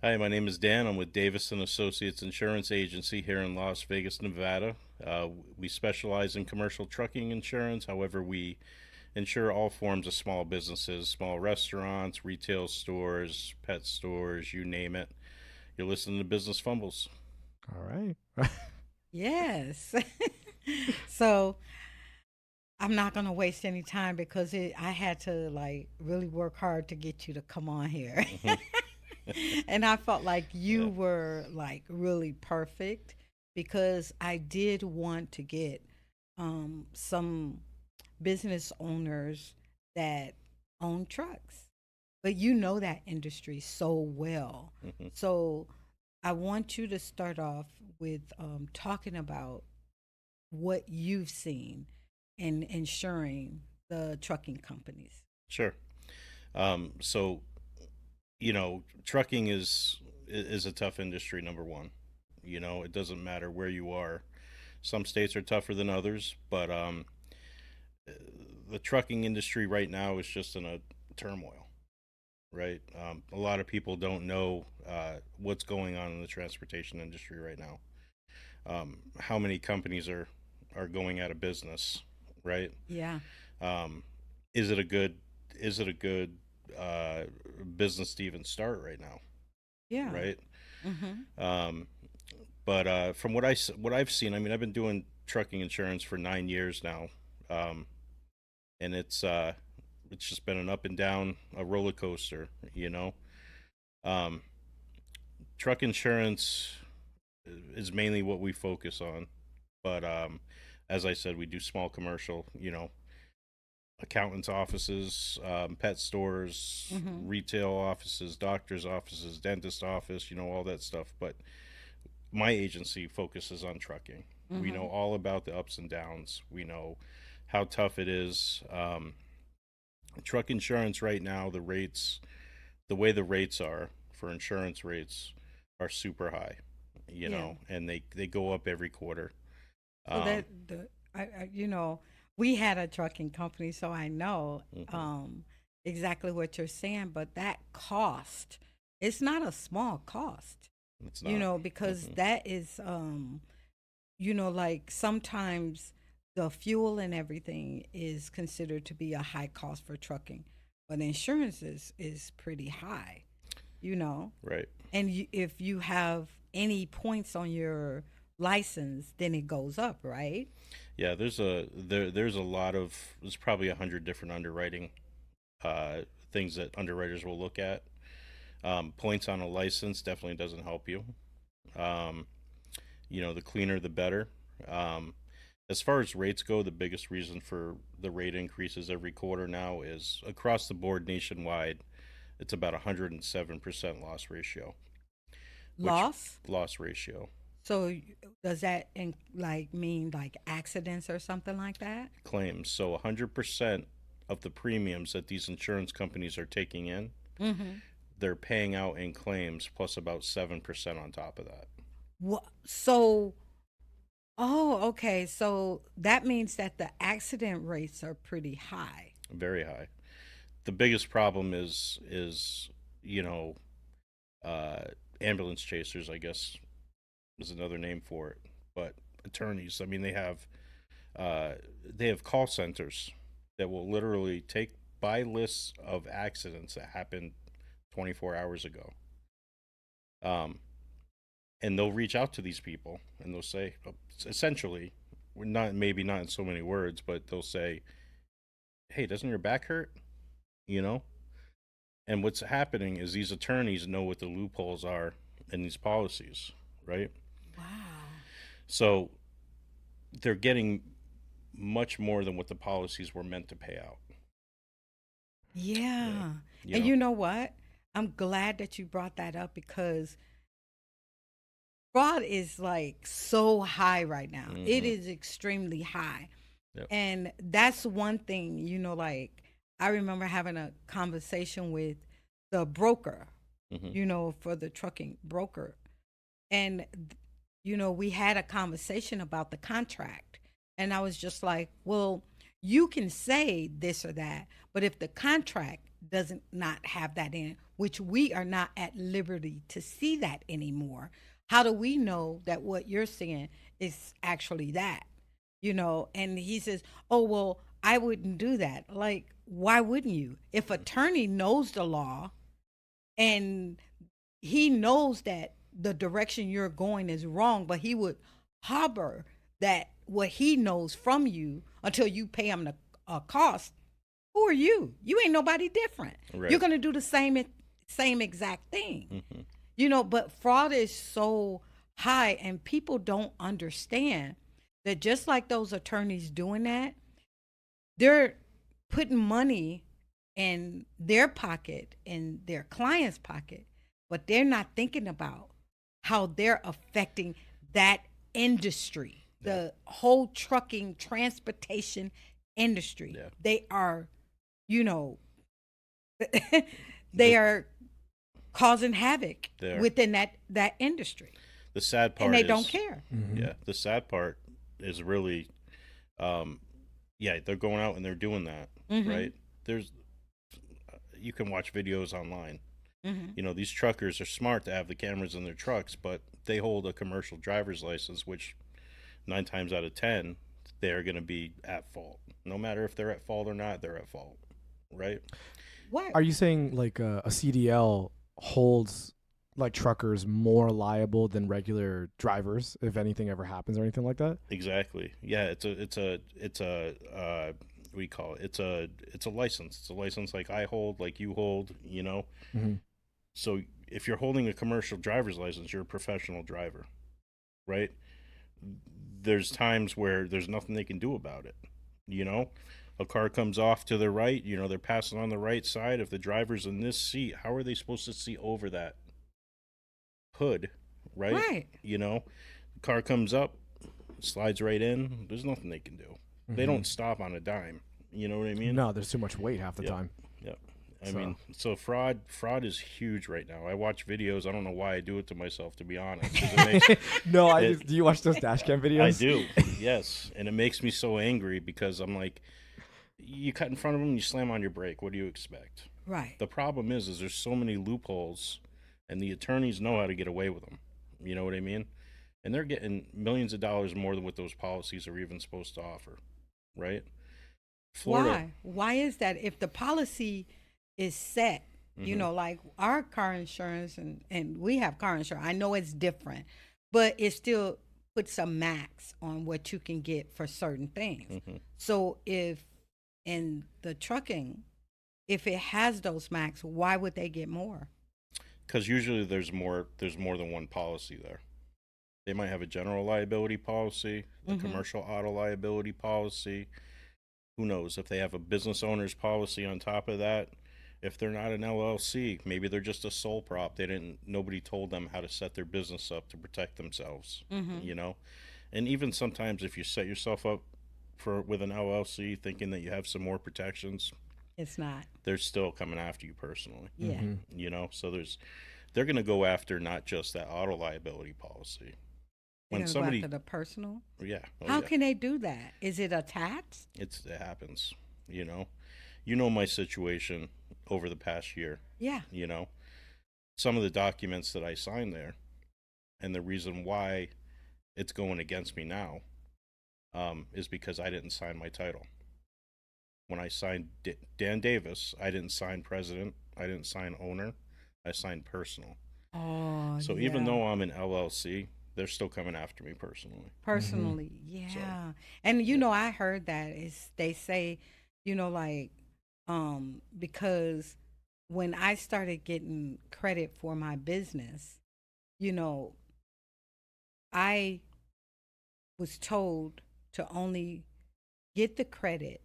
Hi, my name is Dan. I'm with Davison Associates Insurance Agency here in Las Vegas, Nevada. We specialize in commercial trucking insurance. However, we insure all forms of small businesses, small restaurants, retail stores, pet stores, you name it. You're listening to Business Fumbles. All right. Yes. So I'm not gonna waste any time because I had to like really work hard to get you to come on here. Hmm. And I felt like you Yeah, were like really perfect because I did want to get some business owners that own trucks. But you know that industry so well. hmm So I want you to start off with talking about what you've seen in insuring the trucking companies. sure. So trucking is a tough industry. Number one, it doesn't matter where you are. Some states are tougher than others, but the trucking industry right now is just in a turmoil, right? A lot of people don't know what's going on in the transportation industry right now. How many companies are going out of business, right? Yeah. Um, is it a good is it a good uh, business to even start right now, Yeah. right? Mm-hmm. Um, but from what I've seen, I mean, I've been doing trucking insurance for 9 years now, um, and it's just been an up and down, a roller coaster, you know. Um, Truck insurance is mainly what we focus on, but as I said, we do small commercial, accountants' offices, pet stores, Mm-hmm. retail offices, doctors' offices, dentist office, all that stuff. But my agency focuses on trucking. We know Mm-hmm. all about the ups and downs. We know how tough it is. Truck insurance right now, the way the rates are for insurance rates are super high, Yeah. and they go up every quarter. So Um, that the we had a trucking company, so I know mhm. um, exactly what you're saying. But that cost, it's not a small cost, It's not. because Hmm. that is like sometimes the fuel and everything is considered to be a high cost for trucking, but insurance is pretty high, you know. Right. And if you have any points on your license, then it goes up, right? Yeah. There's a lot of there's probably 100 different underwriting uh, things that underwriters will look at. Points on a license definitely doesn't help you. Um, the cleaner the better. Um, as far as rates go, the biggest reason for the rate increases every quarter now is across the board nationwide. It's about 107% loss ratio, which Loss. loss ratio So does that like mean like accidents or something like that? claims. So 100% of the premiums that these insurance companies are taking in, Mm-hmm. they're paying out in claims plus about 7% on top of that. What? So, oh, okay. So that means that the accident rates are pretty high. Very high. The biggest problem is you know uh, ambulance chasers, I guess, is another name for it. But attorneys, I mean, uh, they have call centers that will literally take buy lists of accidents that happened 24 hours ago, um, and they'll reach out to these people and they'll say, essentially, we're not maybe not in so many words, but they'll say, "Hey, doesn't your back hurt?" You know. And what's happening is these attorneys know what the loopholes are in these policies, right? Wow. So they're getting much more than what the policies were meant to pay out. Yeah. Yeah. You And know? you know what? I'm glad that you brought that up because fraud is like so high right now. It Mm-hmm. is extremely high. Yep. And that's one thing, like I remember having a conversation with the broker, Mm-hmm. for the trucking broker. And, we had a conversation about the contract. And I was just like, well, you can say this or that, but if the contract doesn't not have that in it, which we are not at liberty to see that anymore. How do we know that what you're saying is actually that? And he says, "Oh, well, I wouldn't do that." Like, why wouldn't you? If attorney knows the law and he knows that the direction you're going is wrong, but he would harbor that what he knows from you until you pay him the cost. Who are you? You ain't nobody different. Right. You're gonna do the same exact thing. But fraud is so high, and people don't understand that just like those attorneys doing that, they're putting money in their pocket, in their client's pocket, but they're not thinking about how they're affecting that industry, the whole trucking transportation industry. Yeah. They are, they are causing havoc within that industry. The sad part and they is, don't care. Yeah, the sad part is really, they're going out and they're doing that, right? You can watch videos online. These truckers are smart to have the cameras in their trucks, but they hold a commercial driver's license, which 9 times out of 10, they're going to be at fault. No matter if they're at fault or not, they're at fault, right? What? Are you saying like a CDL holds like truckers more liable than regular drivers if anything ever happens or anything like that? Exactly. Yeah, it's a what do you call it? It's a license. It's a license like I hold, like you hold, So if you're holding a commercial driver's license, you're a professional driver, right? There's times where there's nothing they can do about it. A car comes off to the right, they're passing on the right side. If the driver's in this seat, how are they supposed to see over that hood, right? Right. The car comes up, slides right in. There's nothing they can do. They don't stop on a dime. You know what I mean? No, there's too much weight half the time. Yep. I mean, so fraud is huge right now. I watch videos. I don't know why I do it to myself, to be honest. 'Cause it makes, Do you watch those dash cam videos? I do, yes. And it makes me so angry because I'm like, you cut in front of them, you slam on your brake. What do you expect? Right. The problem is there's so many loopholes, and the attorneys know how to get away with them. You know what I mean? And they're getting millions of dollars more than what those policies are even supposed to offer, right? Florida, Why is that? If the policy is set, like our car insurance, and we have car insurance, I know it's different, but it still puts a max on what you can get for certain things. So if in the trucking, if it has those max, why would they get more? Because usually there's more than one policy there. They might have a general liability policy, a commercial auto liability policy. Who knows if they have a business owner's policy on top of that? If they're not an LLC, maybe they're just a sole prop. Nobody told them how to set their business up to protect themselves. And even sometimes if you set yourself up with an LLC thinking that you have some more protections, it's not. They're still coming after you personally. Yeah. So they're going to go after not just that auto liability policy. When somebody go after the personal, how can they do that? Is it a tax? It happens. You know my situation over the past year. Yeah. Some of the documents that I signed there, and the reason why it's going against me now, is because I didn't sign my title. When I signed Dan Davis, I didn't sign president. I didn't sign owner. I signed personal. Oh, so even though I'm an LLC, they're still coming after me personally. Yeah. So, and I heard that is they say, because when I started getting credit for my business, I was told to only get the credit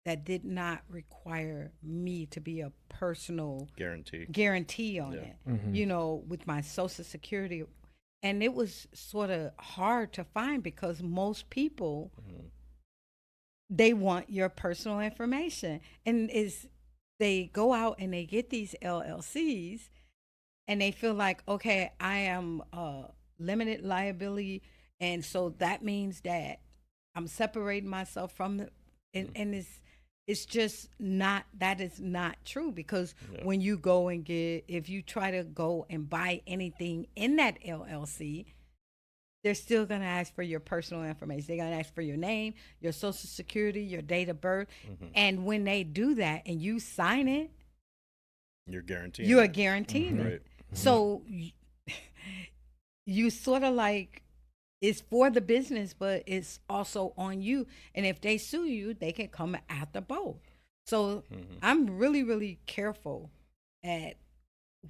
that did not require me to be a personal guarantee on it, with my Social Security. And it was sort of hard to find because most people, they want your personal information. And they go out and they get these LLCs and they feel like, okay, I am limited liability. And so that means that I'm separating myself from and it's just not, that is not true, because Yeah. when you go and get, if you try to go and buy anything in that LLC, they're still going to ask for your personal information. They're going to ask for your name, your social security, your date of birth. Mhm. And when they do that and you sign it, You're guaranteeing you are it. guaranteeing Right. it. So you sort of like, it's for the business, but it's also on you. And if they sue you, they can come after both. So Mhm. I'm really, really careful at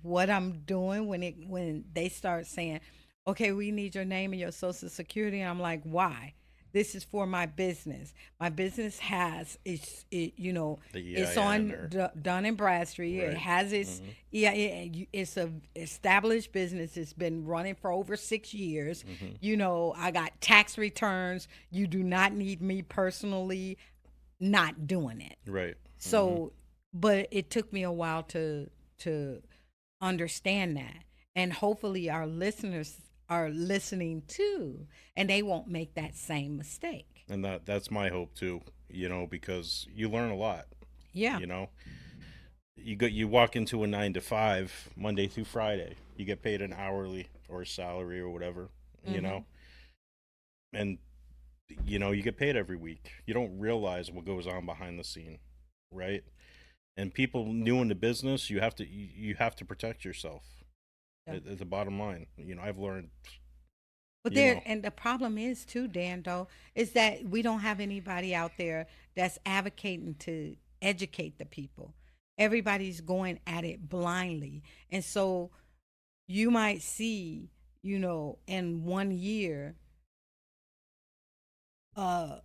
what I'm doing when they start saying, okay, we need your name and your social security. And I'm like, why? This is for my business. My business has The it's EIN on or Dun and Bradstreet. It Right. has its Mhm. it's a established business. It's been running for over 6 years. Mhm. I got tax returns. You do not need me personally not doing it. Right. So, but it took me a while to understand that, and hopefully our listeners are listening too, and they won't make that same mistake. And that's my hope too, because you learn a lot, Yeah. you know. You walk into a 9 to 5 Monday through Friday. You get paid an hourly or a salary or whatever, you Mhm. know. And you get paid every week. You don't realize what goes on behind the scene, right? And people new in the business, you have to protect yourself. Yeah. At the bottom line, I've learned, But you know, and the problem is too, Dan, though, is that we don't have anybody out there that's advocating to educate the people. Everybody's going at it blindly. And so you might see, in 1 year, uh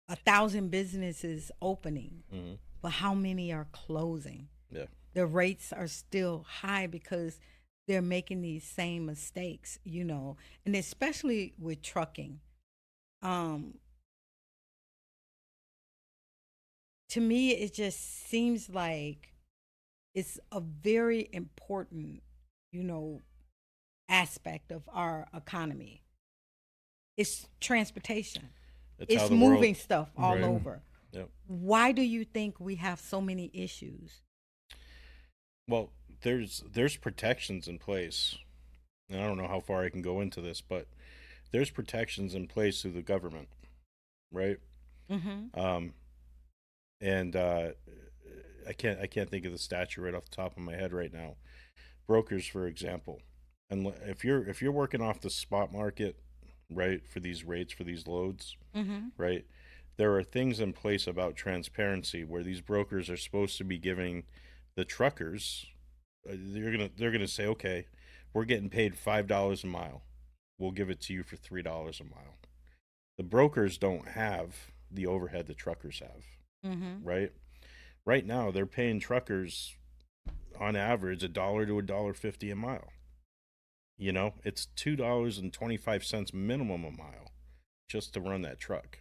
1,000 businesses opening, mhm, but how many are closing? yeah, The rates are still high because they're making these same mistakes, and especially with trucking. Um, to me, it just seems like it's a very important, you know, aspect of our economy. It's transportation. it's how It's the world, moving stuff all right? over. Yep. Why do you think we have so many issues? Well, there's protections in place, and I don't know how far I can go into this, but there's protections in place through the government, right? Mm-hmm. Um, and I can't think of the statute right off the top of my head right now. Brokers, for example, and if you're working off the spot market, right, for these rates for these loads, Mm-hmm. right, there are things in place about transparency where these brokers are supposed to be giving the truckers. They're gonna say, okay, we're getting paid $5 a mile. We'll give it to you for $3 a mile. The brokers don't have the overhead the truckers have, Mm-hmm. right? Right now, they're paying truckers on average $1 to $1.50 a mile. It's $2.25 minimum a mile just to run that truck,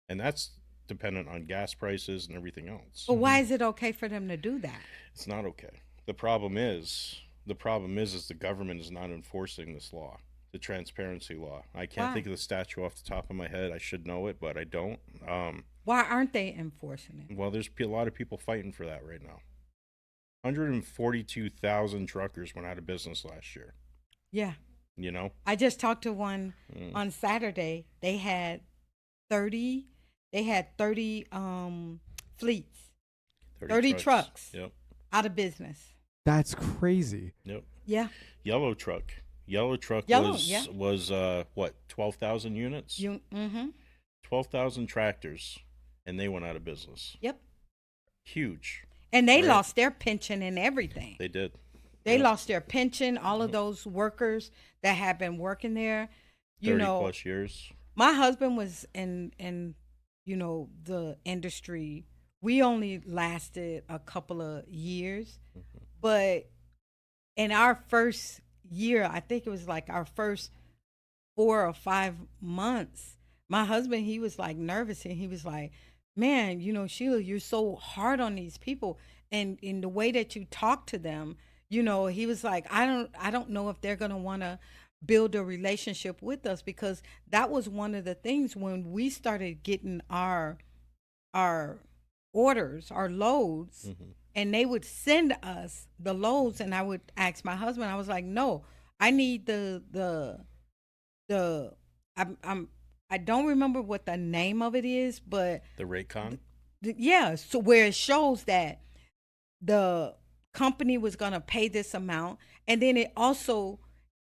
and that's dependent on gas prices and everything else. But why is it okay for them to do that? It's not okay. The problem is the government is not enforcing this law, the transparency law. I can't Why? think of the statute off the top of my head. I should know it, but I don't. Why aren't they enforcing it? Well, there's a lot of people fighting for that right now. 142,000 truckers went out of business last year. Yeah. You know, I just talked to one Mm. on Saturday. They had 30 fleets, 30 trucks Yep, out of business. That's crazy. yep. Yeah. Yellow truck. Yellow truck Yellow, was yeah. was what, 12,000 units? Mm-hmm. 12,000 tractors, and they went out of business. Yep. Huge. And they Right. lost their pension and everything. They did. They Yep. lost their pension, all of those workers that have been working there. 30 plus years. My husband was in the industry. We only lasted a couple of years, but in our first year, I think it was like our first 4 or 5 months, my husband, he was like nervous, and he was like, man, Sheila, you're so hard on these people, and in the way that you talk to them, he was like, I don't know if they're going to want to build a relationship with us, because that was one of the things when we started getting our our orders, our loads, and they would send us the loads, and I would ask my husband. I was like, no, I need the I don't remember what the name of it is, but The Raycon. yeah, so where it shows that the company was going to pay this amount, and then it also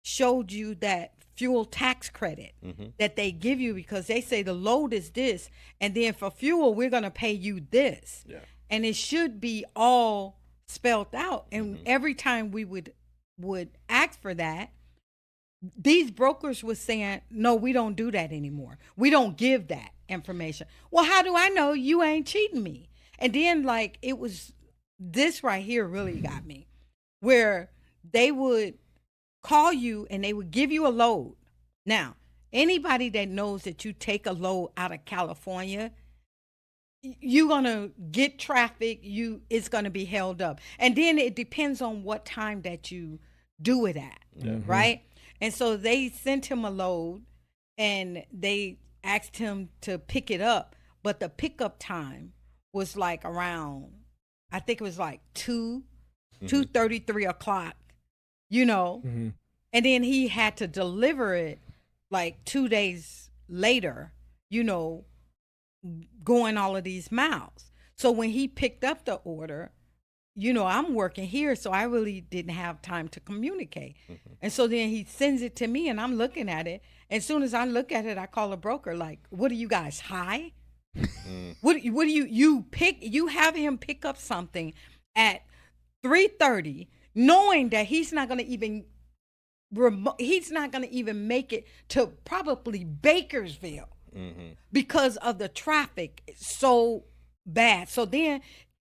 showed you that fuel tax credit that they give you, because they say the load is this, and then for fuel we're going to pay you this. Yeah. And it should be all spelled out, and every time we would ask for that, these brokers was saying, no, we don't do that anymore. We don't give that information. Well, how do I know you ain't cheating me? And then, like, it was this right here really got me, where they would call you and they would give you a load. Now, anybody that knows that you take a load out of California, you're going to get traffic, it's going to be held up. And then it depends on what time that you do it at, right? And so they sent him a load and they asked him to pick it up, but the pickup time was like around, I think it was like 2:30, 3 o'clock, and then he had to deliver it like 2 days later, going all of these miles. So when he picked up the order, I'm working here, so I really didn't have time to communicate. And so then he sends it to me, and I'm looking at it. As soon as I look at it, I call a broker, like, what are you guys, high? What do you have him pick up something at 3:30, knowing that he's not going to even make it to probably Bakersville because of the traffic. It's so bad. So then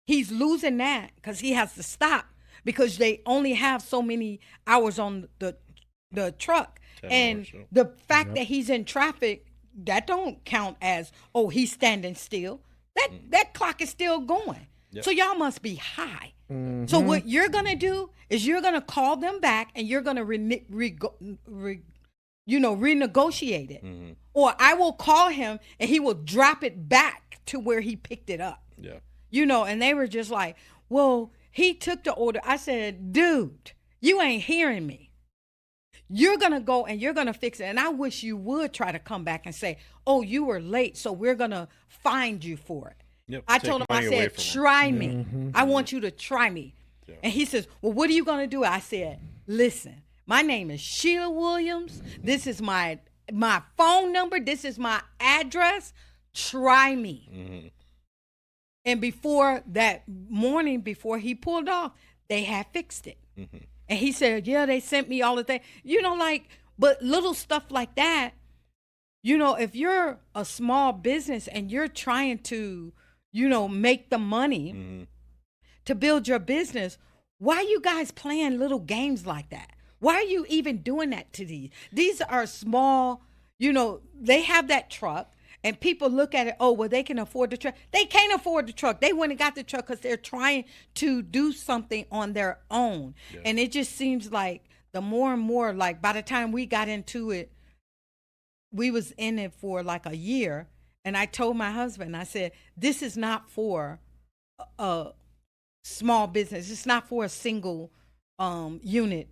he's losing that because he has to stop because they only have so many hours on the truck. And hours, so. the fact that he's in traffic, that don't count as, oh, he's standing still. That clock is still going. Yep. So y'all must be high. So what you're going to do is you're going to call them back and you're going to renegotiate it. Or I will call him and he will drop it back to where he picked it up. Yeah. And they were just like, well, he took the order. I said, dude, you ain't hearing me. You're going to go and you're going to fix it. And I wish you would try to come back and say, oh, you were late, so we're going to find you for it. Yep. I told him, I said, try me. I want you to try me. Yeah. And he says, well, what are you going to do? I said, listen, my name is Sheila Williams. This is my phone number. This is my address. Try me. And before that morning, before he pulled off, they had fixed it. And he said, yeah, they sent me all the things. But little stuff like that, if you're a small business and you're trying to, make the money to build your business, why are you guys playing little games like that? Why are you even doing that to these? These are small, they have that truck. And people look at it, oh, well, they can afford the truck. They can't afford the truck. They went and got the truck because they're trying to do something on their own. Yeah. And it just seems like the more and more, like by the time we got into it, we was in it for like a year. And I told my husband, I said, this is not for a small business. It's not for a single unit.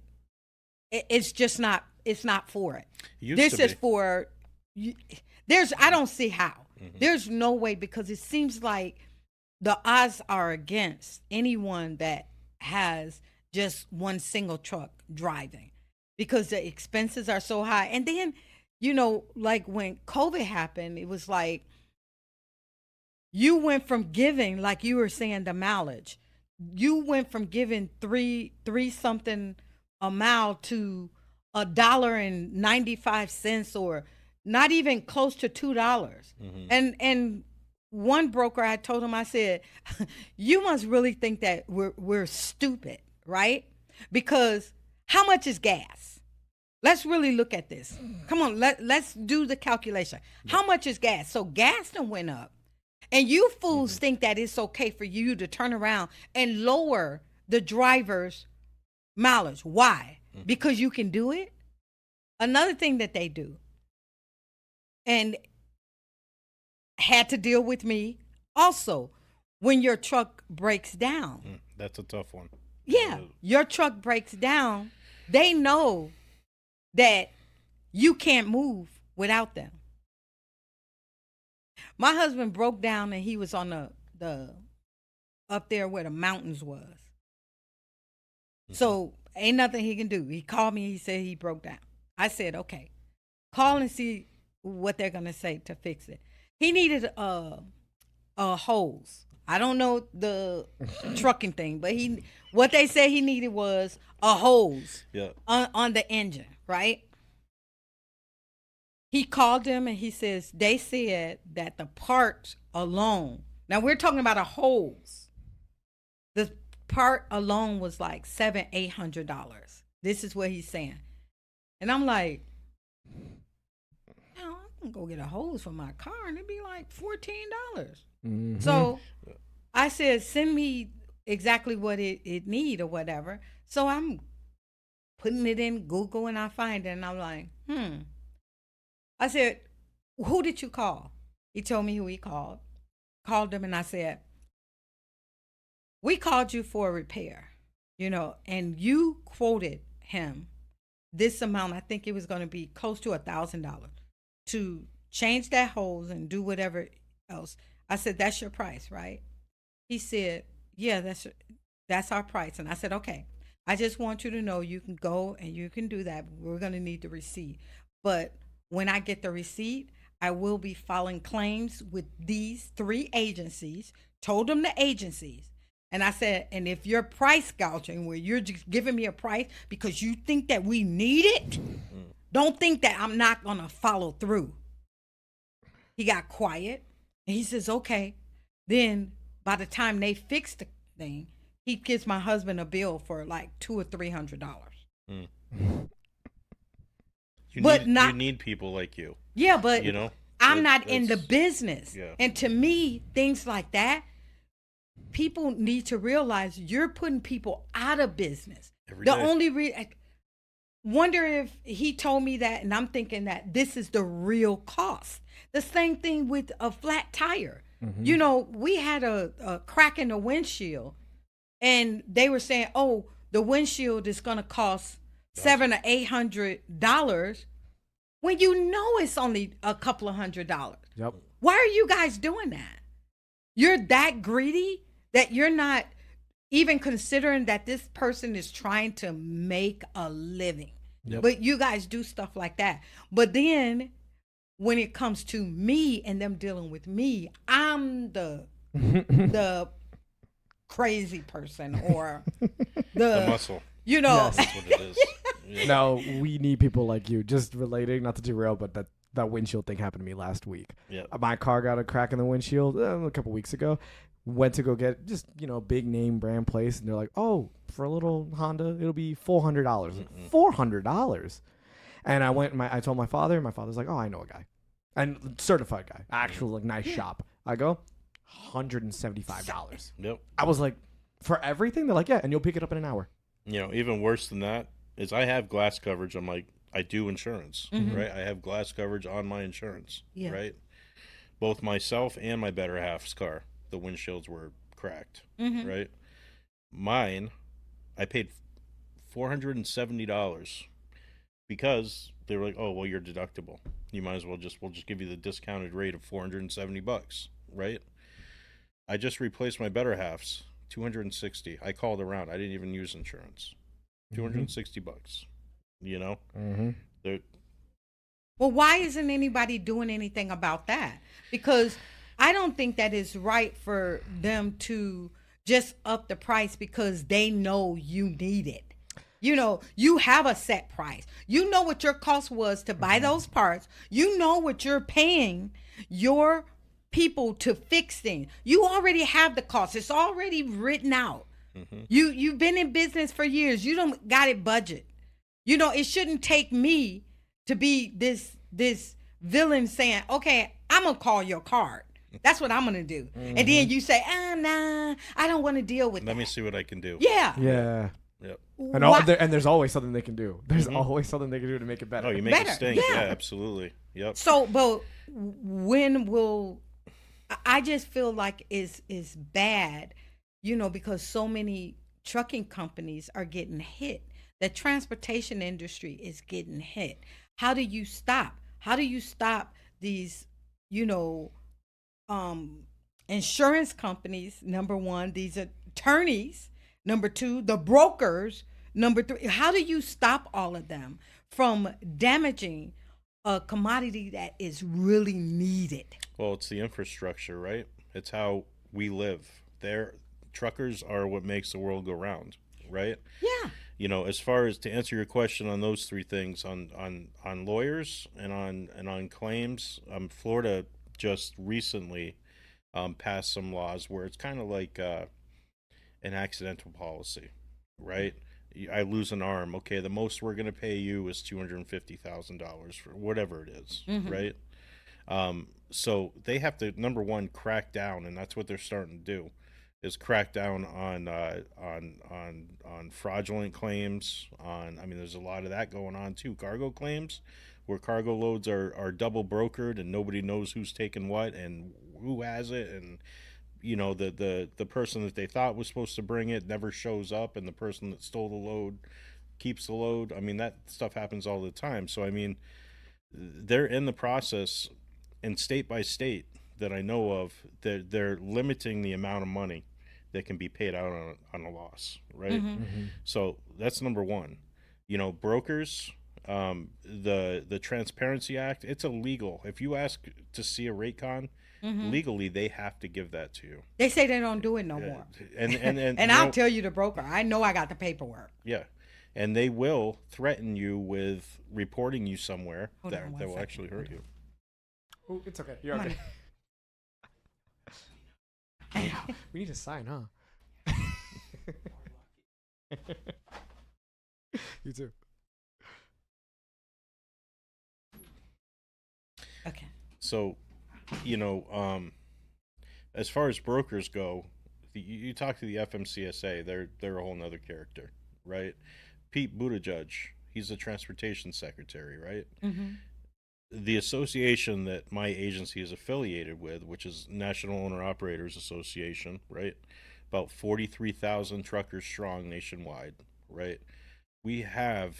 It's just not, it's not for it. This is for... I don't see how. There's no way, because it seems like the odds are against anyone that has just one single truck driving, because the expenses are so high. And then, like when COVID happened, it was like you went from giving, like you were saying, the mileage. You went from giving three something a mile to $1.95 or not even close to $2. And one broker, I told him, I said, you must really think that we're stupid, right? Because how much is gas? Let's really look at this. Come on, let's do the calculation. How much is gas? So gas done went up. And you fools think that it's okay for you to turn around and lower the driver's mileage. Why? Because you can do it? Another thing that they do, and had to deal with me Also, when your truck breaks down, That's a tough one. yeah, your truck breaks down, they know that you can't move without them. My husband broke down and he was on the up there where the mountains was. So ain't nothing he can do. He called me, he said he broke down. I said, okay, call and see what they're gonna say to fix it. He needed a hose. I don't know the trucking thing, but what they said he needed was a hose on the engine, right? He called them and he says they said that the part alone. Now we're talking about a hose. The part alone was like $700-800. This is what he's saying, and I'm like, I'm gonna go get a hose for my car, and it'd be like $14. Mm-hmm. So I said, send me exactly what it need or whatever. So I'm putting it in Google and I find it, and I'm like, I said, who did you call? He told me who he called. Called him and I said, we called you for a repair, and you quoted him this amount. I think it was going to be close to $1,000 to change that hose and do whatever else. I said, that's your price, right? He said, yeah, that's our price. And I said, okay, I just want you to know you can go and you can do that. We're going to need the receipt. But when I get the receipt, I will be filing claims with these 3 agencies, told them the agencies. And I said, and if you're price gouging, where you're just giving me a price because you think that we need it, don't think that I'm not going to follow through. He got quiet and he says, okay. Then by the time they fix the thing, he gives my husband a bill for like $200 or $300. You need people like you. Yeah, but I'm not in the business. Yeah. And to me, things like that, people need to realize you're putting people out of business. Every day. I wonder if he told me that, and I'm thinking that this is the real cost. The same thing with a flat tire. Mm-hmm. We had a crack in the windshield, and they were saying, oh, the windshield is going to cost $700 or $800 when it's only a couple of $100. Yep. Why are you guys doing that? You're that greedy that you're not even considering that this person is trying to make a living. Yep. But you guys do stuff like that. But then when it comes to me and them dealing with me, I'm the crazy person or the muscle. Yes. That's what it is. Yeah. No, we need people like you. Just relating, not to derail, but that windshield thing happened to me last week. Yeah. My car got a crack in the windshield a couple weeks ago. Went to go get just big name brand place, and they're like, oh, for a little Honda, it'll be $400. $400. And I went. I told my father. My father's like, oh, I know a guy, and certified guy, actual nice shop. I go, $175. Yep. I was like, for everything, they're like, yeah, and you'll pick it up in an hour. Even worse than that is I have glass coverage. I'm like, I do insurance, right? I have glass coverage on my insurance, right? Both myself and my better half's car, the windshields were cracked, right? Mine, I paid $470 because they were like, oh, well, you're deductible. You might as well we'll just give you the discounted rate of $470, right? I just replaced my better half's. $260. I called around. I didn't even use insurance. $260. Well, why isn't anybody doing anything about that? Because I don't think that is right for them to just up the price because they know you need it. You have a set price. You know what your cost was to buy those parts. You know what you're paying your people to fix things. You already have the cost. It's already written out. You've been in business for years. You don't got it budget. It shouldn't take me to be this villain saying, okay, I'm gonna call your card. That's what I'm gonna do. And then you say, nah, I don't want to deal with that. Let me see what I can do. Yeah. Yep. And there's always something they can do. There's always something they can do to make it better. Oh, you make it stink. Yeah, absolutely. Yep. So, but when will I just feel like is bad, because so many trucking companies are getting hit. The transportation industry is getting hit. How do you stop? How do you stop these, you know, um, insurance companies? Number one, these attorneys. Number two, the brokers. Number three, how do you stop all of them from damaging a commodity that is really needed? Well, it's the infrastructure, right? It's how we live. There, truckers are what makes the world go round, right? Yeah. As far as to answer your question on those three things, on lawyers and on claims, Florida just recently passed some laws where it's kind of like an accidental policy, right? I lose an arm. Okay, the most we're going to pay you is $250,000 for whatever it is, right? So they have to, number one, crack down, and that's what they're starting to do, is crack down on fraudulent claims. I mean, there's a lot of that going on too. Cargo claims, where cargo loads are double brokered and nobody knows who's taking what and who has it, and the person that they thought was supposed to bring it never shows up, and the person that stole the load keeps the load. I mean, that stuff happens all the time. So I mean, they're in the process, and state by state that I know of, they're limiting the amount of money that can be paid out on a loss, right? So that's number one. Brokers, the Transparency Act, it's illegal. If you ask to see a rate con, legally they have to give that to you. They say they don't do it no more. And I'll tell you, the broker, I know I got the paperwork. Yeah. And they will threaten you with reporting you somewhere Hold on one that will second. actually hurt you. Oh, it's okay. You're okay. We need to sign, huh? You too. Okay. So, as far as brokers go, you talk to the FMCSA, they're a whole nother character, right? Pete Buttigieg, he's the transportation secretary, right? The association that my agency is affiliated with, which is National Owner Operators Association, right? About 43,000 truckers strong nationwide, right? We have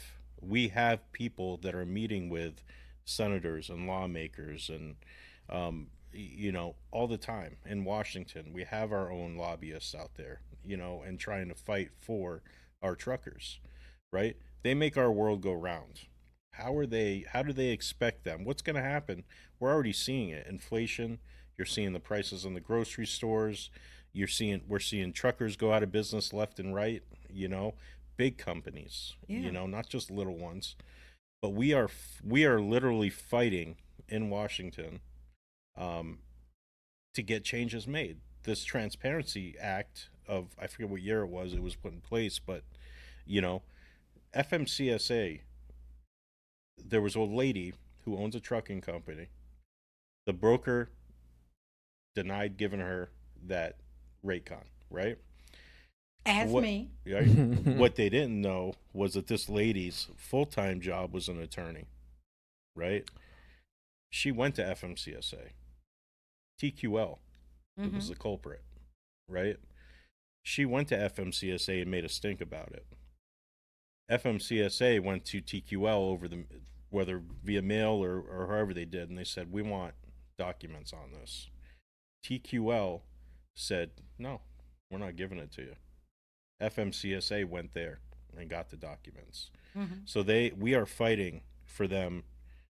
people that are meeting with senators and lawmakers and all the time in Washington. We have our own lobbyists out there, and trying to fight for our truckers, right? They make our world go round. How do they expect them? What's going to happen? We're already seeing it. Inflation, you're seeing the prices in the grocery stores. We're seeing truckers go out of business left and right, big companies, not just little ones. But we are literally fighting in Washington to get changes made. This Transparency Act of, I forget what year it was put in place, but FMCSA, there was a lady who owns a trucking company. The broker denied giving her that rate con, right? Ask me. Right? What they didn't know was that this lady's full-time job was an attorney, right? She went to FMCSA. TQL was the culprit, right? She went to FMCSA and made a stink about it. FMCSA went to TQL whether via mail or however they did, and they said, we want documents on this. TQL said, no, we're not giving it to you. FMCSA went there and got the documents. So we are fighting for them.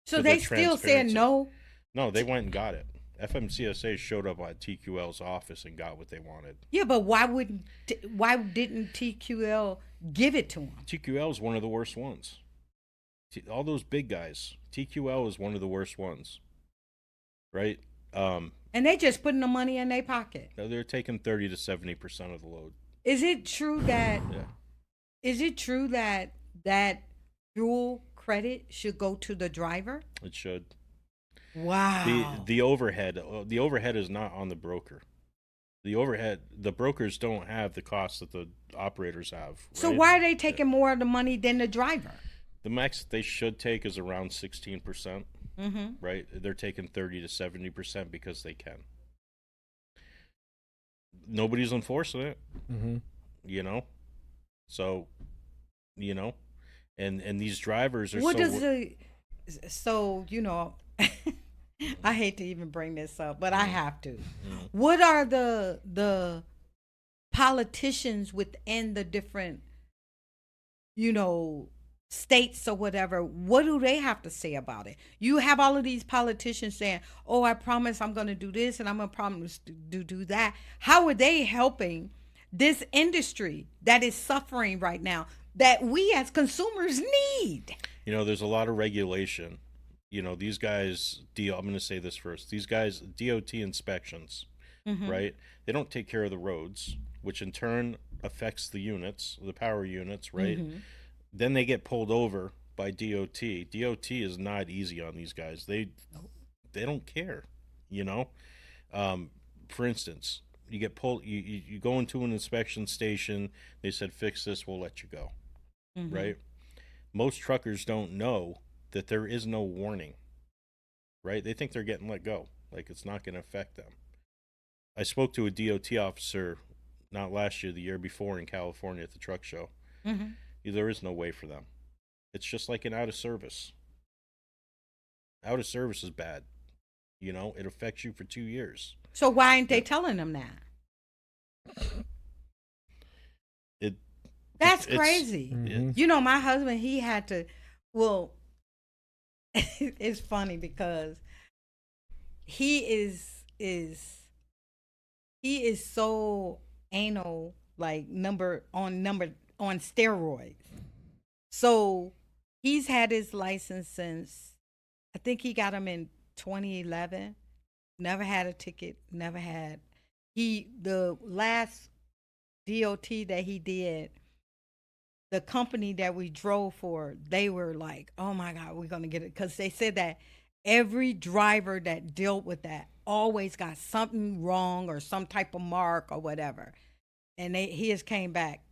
So they still said no? No, they went and got it. FMCSA showed up at TQL's office and got what they wanted. Yeah, but why didn't TQL give it to them? TQL is one of the worst ones. All those big guys, TQL is one of the worst ones, right? And they just putting the money in their pocket. They're taking 30 to 70% of the load. Is it true that? Yeah. Is it true that fuel credit should go to the driver? It should. Wow. The overhead is not on the broker. The brokers don't have the costs that the operators have. Right? So why are they taking more of the money than the driver? The max they should take is around 16%. Right? They're taking 30 to 70% because they can. nobody's enforcing it, Mm-hmm. you know. So, you know, and these drivers are What so does the so I hate to even bring this up, but I have to. What are the politicians within the different states or whatever, what do they have to say about it? You have all of these politicians saying, "Oh, I promise I'm going to do this and I'm going to promise to do that." How are they helping this industry that is suffering right now that we as consumers need? there's a lot of regulation. These guys, I'm going to say this first. These guys, DOT inspections, right? They don't take care of the roads, which in turn affects the units, the power units, right? Then they get pulled over by DOT. DOT is not easy on these guys. They don't care, you know. For instance, you get pulled. You go into an inspection station. They said fix this. We'll let you go, right? Most truckers don't know that there is no warning, right? They think they're getting let go, like it's not going to affect them. I spoke to a DOT officer not last year, the year before in California at the truck show. There is no way for them. It's just like an out of service. Out of service is bad. It affects you for 2 years. So why aren't they telling them that? That's crazy. My husband, he had to. Well, it's funny because he is so anal, like on steroids. So he's had his license since, I think he got him in 2011. Never had a ticket. Never had. The last DOT that he did, the company that we drove for, they were like, "Oh my God, we're gonna get it," because they said that every driver that dealt with that always got something wrong or some type of mark or whatever, and he just came back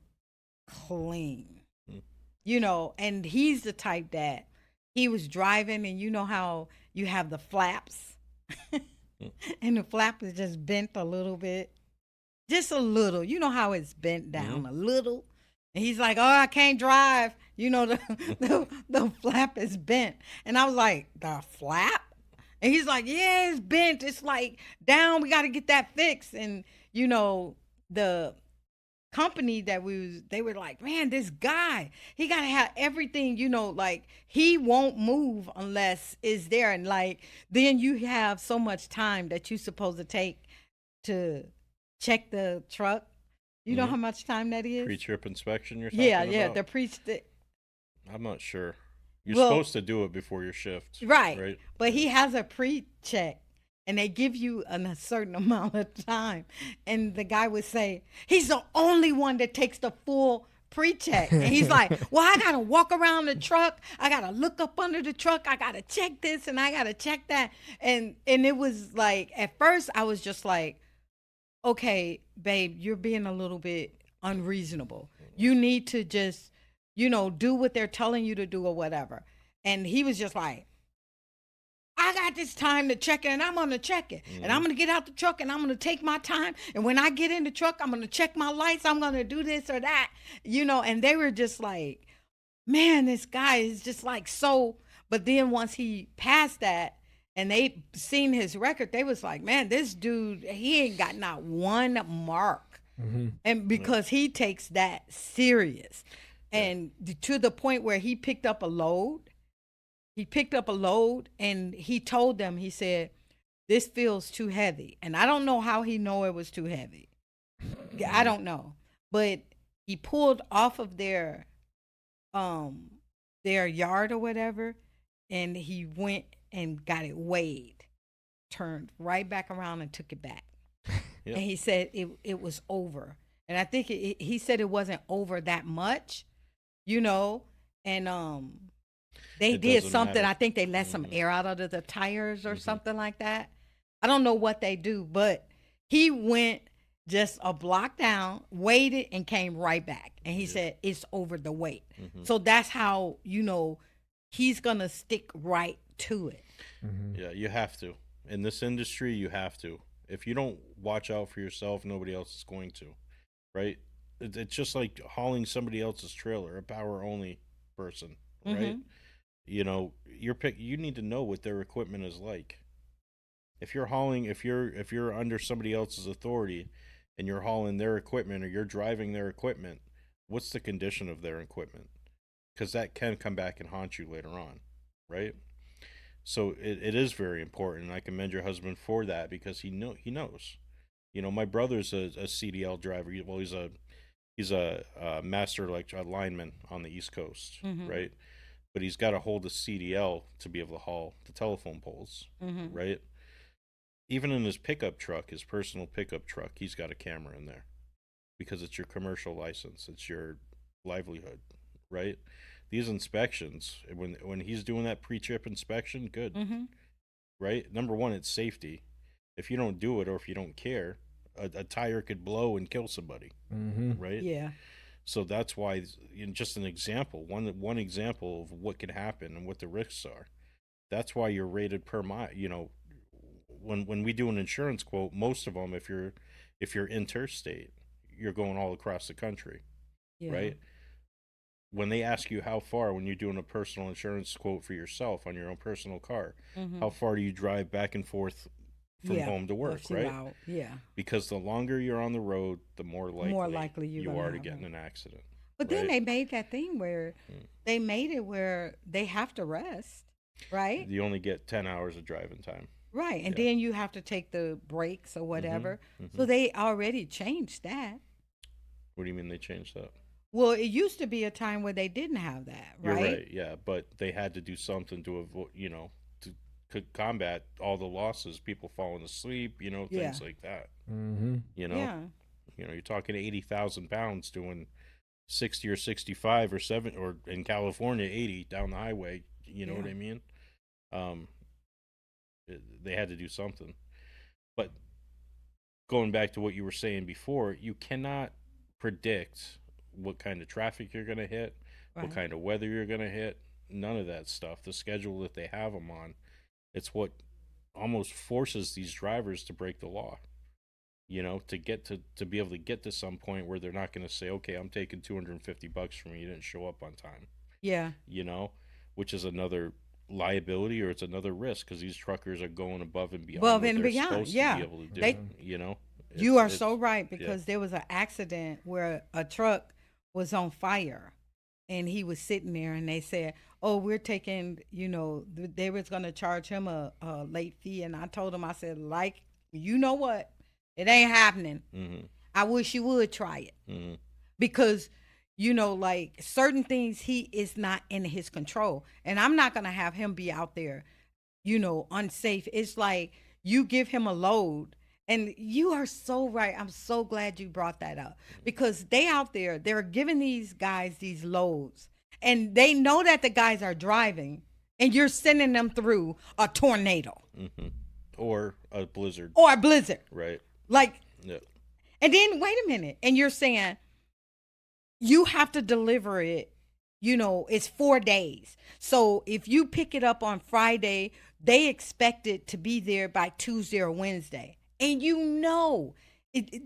clean. And he's the type that he was driving, and you know how you have the flaps, and the flap is just bent a little bit, just a little. You know how it's bent down a little. And he's like, "Oh, I can't drive." The flap is bent. And I was like, "The flap?" And he's like, "Yeah, it's bent. It's like down. We got to get that fixed." And, the company that they were like, "Man, this guy, he got to have everything, like he won't move unless it's there." And like, then you have so much time that you're supposed to take to check the truck. You know how much time that is? Pre-trip inspection you're talking Yeah, about? the I'm not sure. You're supposed to do it before your shift. right? But he has a pre-check, and they give you a certain amount of time. And the guy would say, he's the only one that takes the full pre-check. And he's like, "Well, I got to walk around the truck. I got to look up under the truck. I got to check this and I got to check that." And it was like, at first I was just like, "Okay, babe, you're being a little bit unreasonable. You need to just, do what they're telling you to do or whatever." And he was just like, "I got this time to check it, and I'm going to check it. And I'm going to get out the truck, and I'm going to take my time. And when I get in the truck, I'm going to check my lights. I'm going to do this or that." And they were just like, "Man, this guy is just like so." But then once he passed that, and they seen his record, they was like, "Man, this dude, he ain't got not one mark." And because he takes that serious. And to the point where he picked up a load and he told them, he said, "This feels too heavy." And I don't know how he know it was too heavy. I don't know. But he pulled off of their yard or whatever, and he went and got it weighed, turned right back around and took it back. And he said it was over. And I think he said it wasn't over that much, and they did something. Matter. I think they let some air out of the tires or something like that. I don't know what they do, but he went just a block down, weighed it, and came right back. And he said it's over the weight. So that's how, he's going to stick right to it. Yeah, you have to. In this industry, you have to. If you don't watch out for yourself, nobody else is going to, right? It's just like hauling somebody else's trailer, a power only person, right? Mhm. You know, you need to know what their equipment is like. If you're hauling, if you're under somebody else's authority and you're hauling their equipment or you're driving their equipment, what's the condition of their equipment? Because that can come back and haunt you later on, right? So it is very important, and I commend your husband for that because he knows. You know, my brother's a CDL driver. Well, he's a master like a lineman on the East Coast, Mhm. right? But he's got to hold a CDL to be able to haul the telephone poles, Mhm. right? Even in his pickup truck, his personal pickup truck, he's got a camera in there because it's your commercial license, it's your livelihood, right? These inspections, when he's doing that pre-trip inspection, good, Mhm. right? Number one, it's safety. If you don't do it or if you don't care, a tire could blow and kill somebody, Mm-hmm. right? Yeah. So that's why, just an example, one example of what could happen and what the risks are. That's why you're rated per mile. You know, when we do an insurance quote, most of them, if you're interstate, you're going all across the country, Yeah. right? When they ask you how far, when you're doing a personal insurance quote for yourself on your own personal car, how Mhm. far do you drive back and forth from Yeah. home to A work, few right? out. Yeah. Because the longer you're on the road, the more More likely likely you're you gonna are to have get in one. an accident, But then right? they made that thing where Mm. they made it where they have to rest, right? You only get 10 hours of driving time. Right. And Yeah. then you have to take the breaks or Mm-hmm. whatever. Mm-hmm. So they already changed that. What do you mean they changed that? Well, it used to be a time where they didn't have that, You're right? right, yeah, but they had to do something to avoid, to combat all the losses, people falling asleep, Yeah. things like that. Mm-hmm. You know, Yeah. you're talking 80,000 pounds doing 60 or 65 or 7 or in California 80 down the highway. You know what Yeah. I mean? Um, they had to do something. But going back to what you were saying before, you cannot predict what kind of traffic you're going to hit, what Right. kind of weather you're going to hit, none of that stuff. The schedule that they have them on, it's what almost forces these drivers to break the law. To get to be able to get to some point where they're not going to say, "Okay, I'm taking $250 from you. You didn't show up on time." Yeah. You know, which is another liability or it's another risk because these truckers are going above and beyond Above what and they're beyond. supposed to be Yeah. able to do. They Yeah. You are so It's right yeah. because there was an accident where a truck was on fire and he was sitting there and they said, "Oh, we're taking, they was going to charge him a late fee." And I told him, I said, like, you know what? It ain't happening. Mm-hmm. I wish you would try it Mm-hmm. because, like certain things he is not in his control. And I'm not going to have him be out there, unsafe. It's like you give him a load. And you are so right. I'm so glad you brought that up because they out there, they're giving these guys these loads and they know that the guys are driving and you're sending them through a tornado Mm-hmm. Or a blizzard, or a blizzard. right? Like, Yeah. and then wait a minute. And you're saying you have to deliver it, it's 4 days. So if you pick it up on Friday, they expect it to be there by Tuesday or Wednesday. And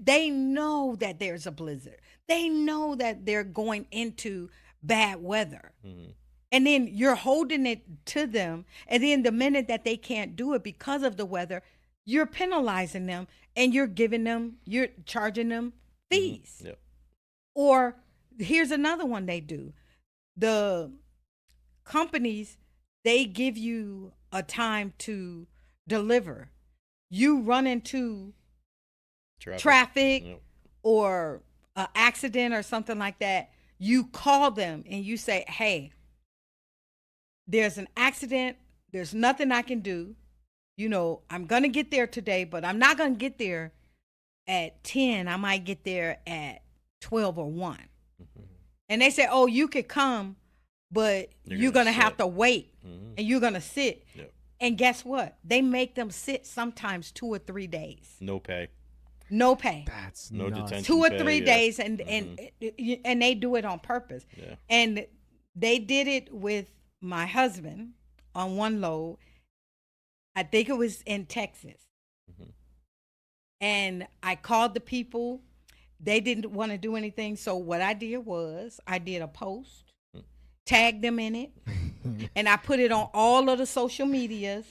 they know that there's a blizzard. They know that they're going into bad weather. Mm-hmm. And then you're holding it to them. And then the minute that they can't do it because of the weather, you're penalizing them and you're charging them fees. Mm-hmm. Yep. Or here's another one they do. The companies, they give you a time to deliver. You run into traffic Yep. or an accident or something like that. You call them and you say, "Hey, there's an accident. There's nothing I can do. I'm going to get there today, but I'm not going to get there at 10. I might get there at 12 or 1. Mm-hmm. And they say, "Oh, you could come, but you're going to have to wait Mm-hmm. and you're going to sit." Yep. And guess what? They make them sit sometimes 2 or 3 days. No pay. No pay. That's No nuts. detention. 2 or pay, 3 yeah. days and Mhm. and they do it on purpose. Yeah. And they did it with my husband on one load. I think it was in Texas. Mm-hmm. And I called the people. They didn't want to do anything. So what I did was I did a post, tagged them in it, and I put it on all of the social medias.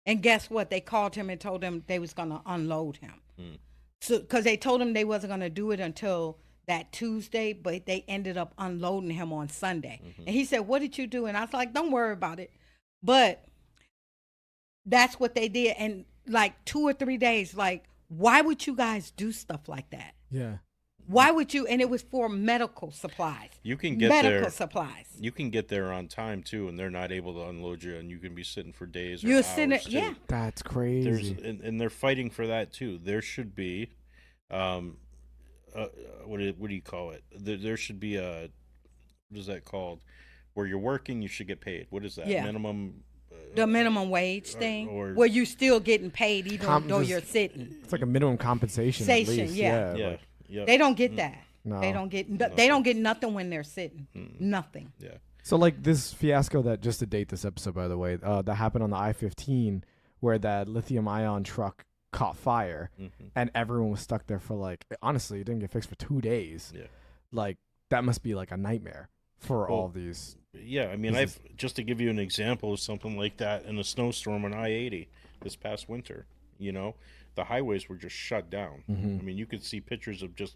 And guess what? They called him and told him they was going to unload him. So, because they told him they wasn't going to do it until that Tuesday, but they ended up unloading him on Sunday. And he said, "What did you do?" And I was like, "Don't worry about it." But that's what they did. And like 2 or 3 days, like, why would you guys do stuff like that? Yeah. Why would you? And it was for medical supplies. You can get medical there. supplies. You can get there on time too, and they're not able to unload you, and you can be sitting for days or You're hours sitting, too. yeah. That's There's crazy. and they're fighting for that too. There should be, what do you call it? There should be a, what is that called? Where you're working, you should get paid. What is that? Yeah. Minimum. The minimum wage thing, or- where you still getting paid even though just- you're sitting. It's like a minimum compensation. At Station, least. yeah. Yeah. like- Yeah. They don't get that. No. They don't get. They don't get nothing when they're sitting. Nothing. Yeah. So like this fiasco that, just to date this episode, by the way, that happened on the I-15, where that lithium ion truck caught fire, and everyone was stuck there for like, honestly, it didn't get fixed for 2 days. Yeah. Like that must be like a nightmare for Well, all these. Yeah, I mean, This just to give you an example of something like that, in a snowstorm on I-80 this past winter, the highways were just shut down. I mean, you could see pictures of just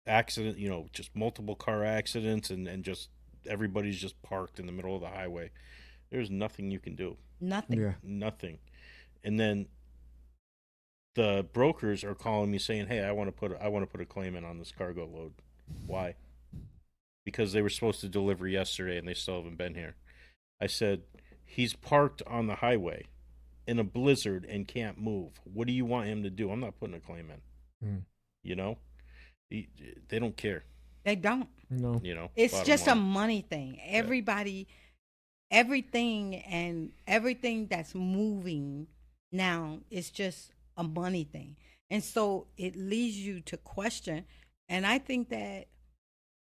accident, just multiple car accidents, and just everybody's just parked in the middle of the highway. There's nothing you can do. Nothing. Yeah. Nothing. And then the brokers are calling me saying, "Hey, I want to put a claim in on this cargo load." Why? Because they were supposed to deliver yesterday and they still haven't been here. I said, "He's parked on the highway in a blizzard and can't move. What do you want him to do? I'm not putting a claim in." They don't care. They don't. No. It's bottom just a line. money thing. Everybody, everything that's moving now is just a money thing. And so it leads you to question. And I think that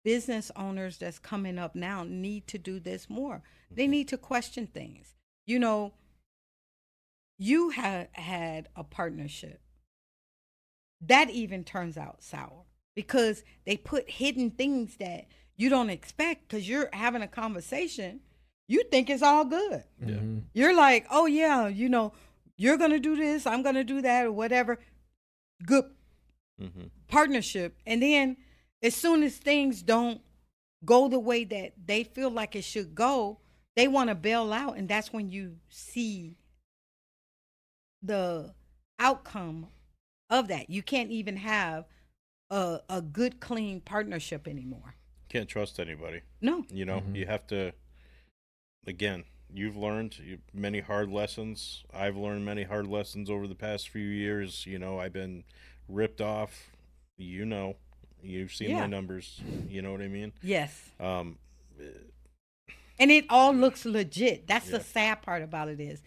business owners that's coming up now need to do this more. They need to question things. You have had a partnership that even turns out sour because they put hidden things that you don't expect, because you're having a conversation. You think it's all good. Yeah. You're like, "Oh yeah, you're going to do this, I'm going to do that," or whatever. Good partnership. And then as soon as things don't go the way that they feel like it should go, they want to bail out. And that's when you see the outcome of that. You can't even have a good, clean partnership anymore. Can't trust anybody. No. You have to, again, you've learned many hard lessons. I've learned many hard lessons over the past few years. I've been ripped off. You've seen my numbers. You know what I mean? Yes. Um, And it all looks legit. That's Yeah. the sad part about it is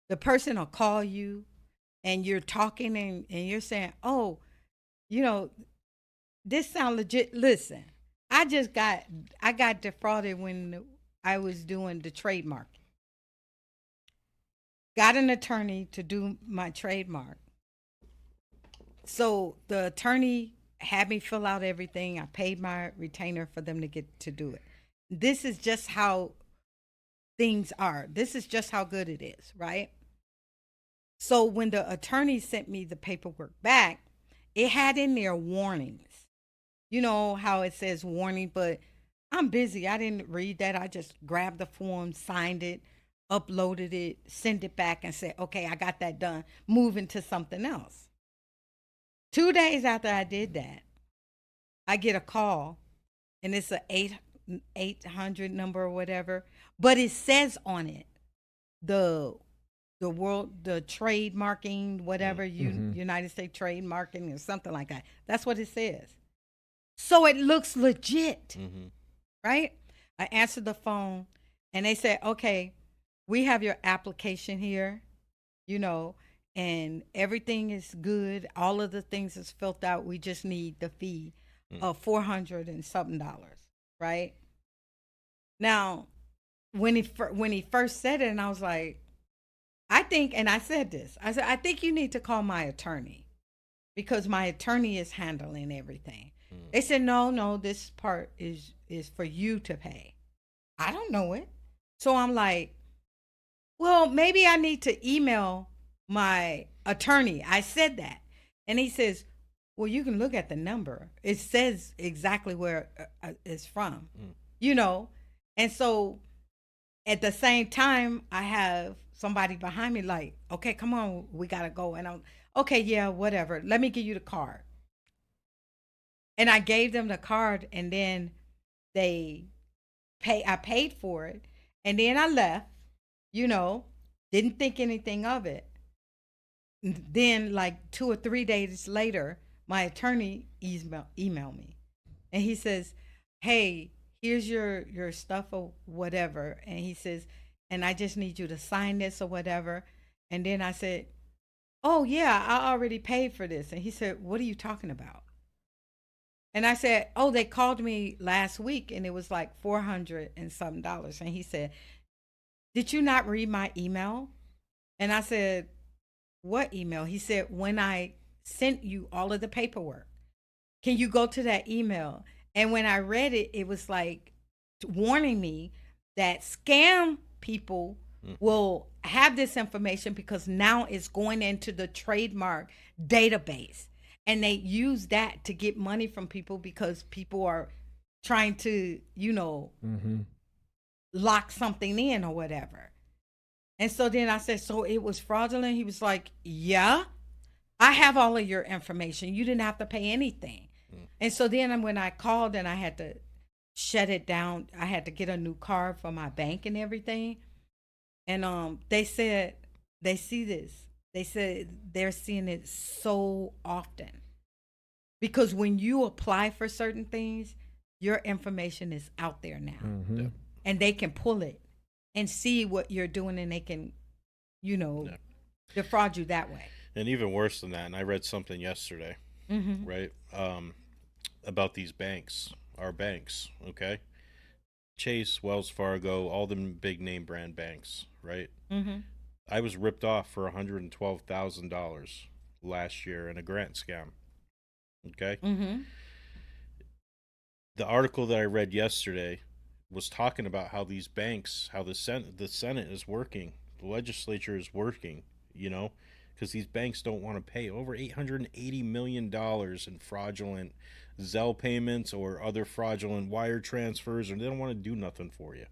the person will call you and you're talking and you're saying, "Oh, this sounds legit." Listen, I got defrauded when I was doing the trademark. Got an attorney to do my trademark. So the attorney had me fill out everything. I paid my retainer for them to get to do it. This is just how things are. This is just how good it is, right? So when the attorney sent me the paperwork back, it had in there warnings. You know how it says warning, but I'm busy. I didn't read that. I just grabbed the form, signed it, uploaded it, sent it back, and said, "Okay, I got that done. Moving to something else." 2 days after I did that, I get a call, and it's a 800 number or whatever, but it says on it the trademarking, whatever, United States trademarking or something like that. That's what it says. So it looks legit, right? I answered the phone, and they said, "Okay, we have your application here, and everything is good. All of the things is filled out. We just need the fee of $400 and something, right?" Now, when he first said it, and I was like, I said this. I said, "I think you need to call my attorney." because my attorney is handling everything. They said, no, this part is for you to pay. I don't know it. So I'm like, well, maybe I need to email my attorney. I said that. And he says, well, you can look at the number. It says exactly where it's from, you know? And so at the same time, I have somebody behind me like, okay, come on, we got to go. And I'm, okay, yeah, whatever. Let me give you the card. And I gave them the card, and then I paid for it. And then I left, you know, didn't think anything of it. Then like 2 or 3 days later, my attorney emailed me, and he says, hey, here's your stuff or whatever. And he says, and I just need you to sign this or whatever. And then I said, oh yeah, I already paid for this. And he said, what are you talking about? And I said, oh, they called me last week and it was like $400 and something. And he said, did you not read my email? And I said, what email? He said, when I sent you all of the paperwork, can you go to that email? And when I read it, it was like warning me that scam people will have this information because now it's going into the trademark database. And they use that to get money from people because people are trying to, you know, lock something in or whatever. And so then I said, so it was fraudulent? He was like, yeah, I have all of your information. You didn't have to pay anything. And so then when I called and I had to shut it down, I had to get a new card for my bank and everything. And they said, they see this. They said they're seeing it so often. Because when you apply for certain things, your information is out there now. And they can pull it and see what you're doing, and they can, you know, defraud you that way. And even worse than that, and I read something yesterday, right, about these banks, our banks, okay? Chase, Wells Fargo, all the big name brand banks, right? I was ripped off for $112,000 last year in a grant scam. Okay. The article that I read yesterday was talking about how these banks, how the Senate is working, the legislature is working, you know, because these banks don't want to pay over $880 million in fraudulent Zelle payments or other fraudulent wire transfers, or they don't want to do nothing for you.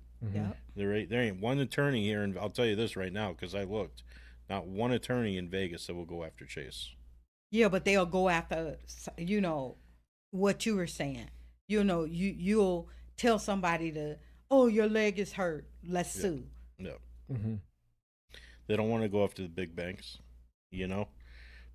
There ain't one attorney here, and I'll tell you this right now because I looked, not one attorney in Vegas that will go after Chase. Yeah, but they'll go after, you know, what you were saying. You know, you'll tell somebody to, oh, your leg is hurt, let's sue. No. They don't want to go after the big banks, you know.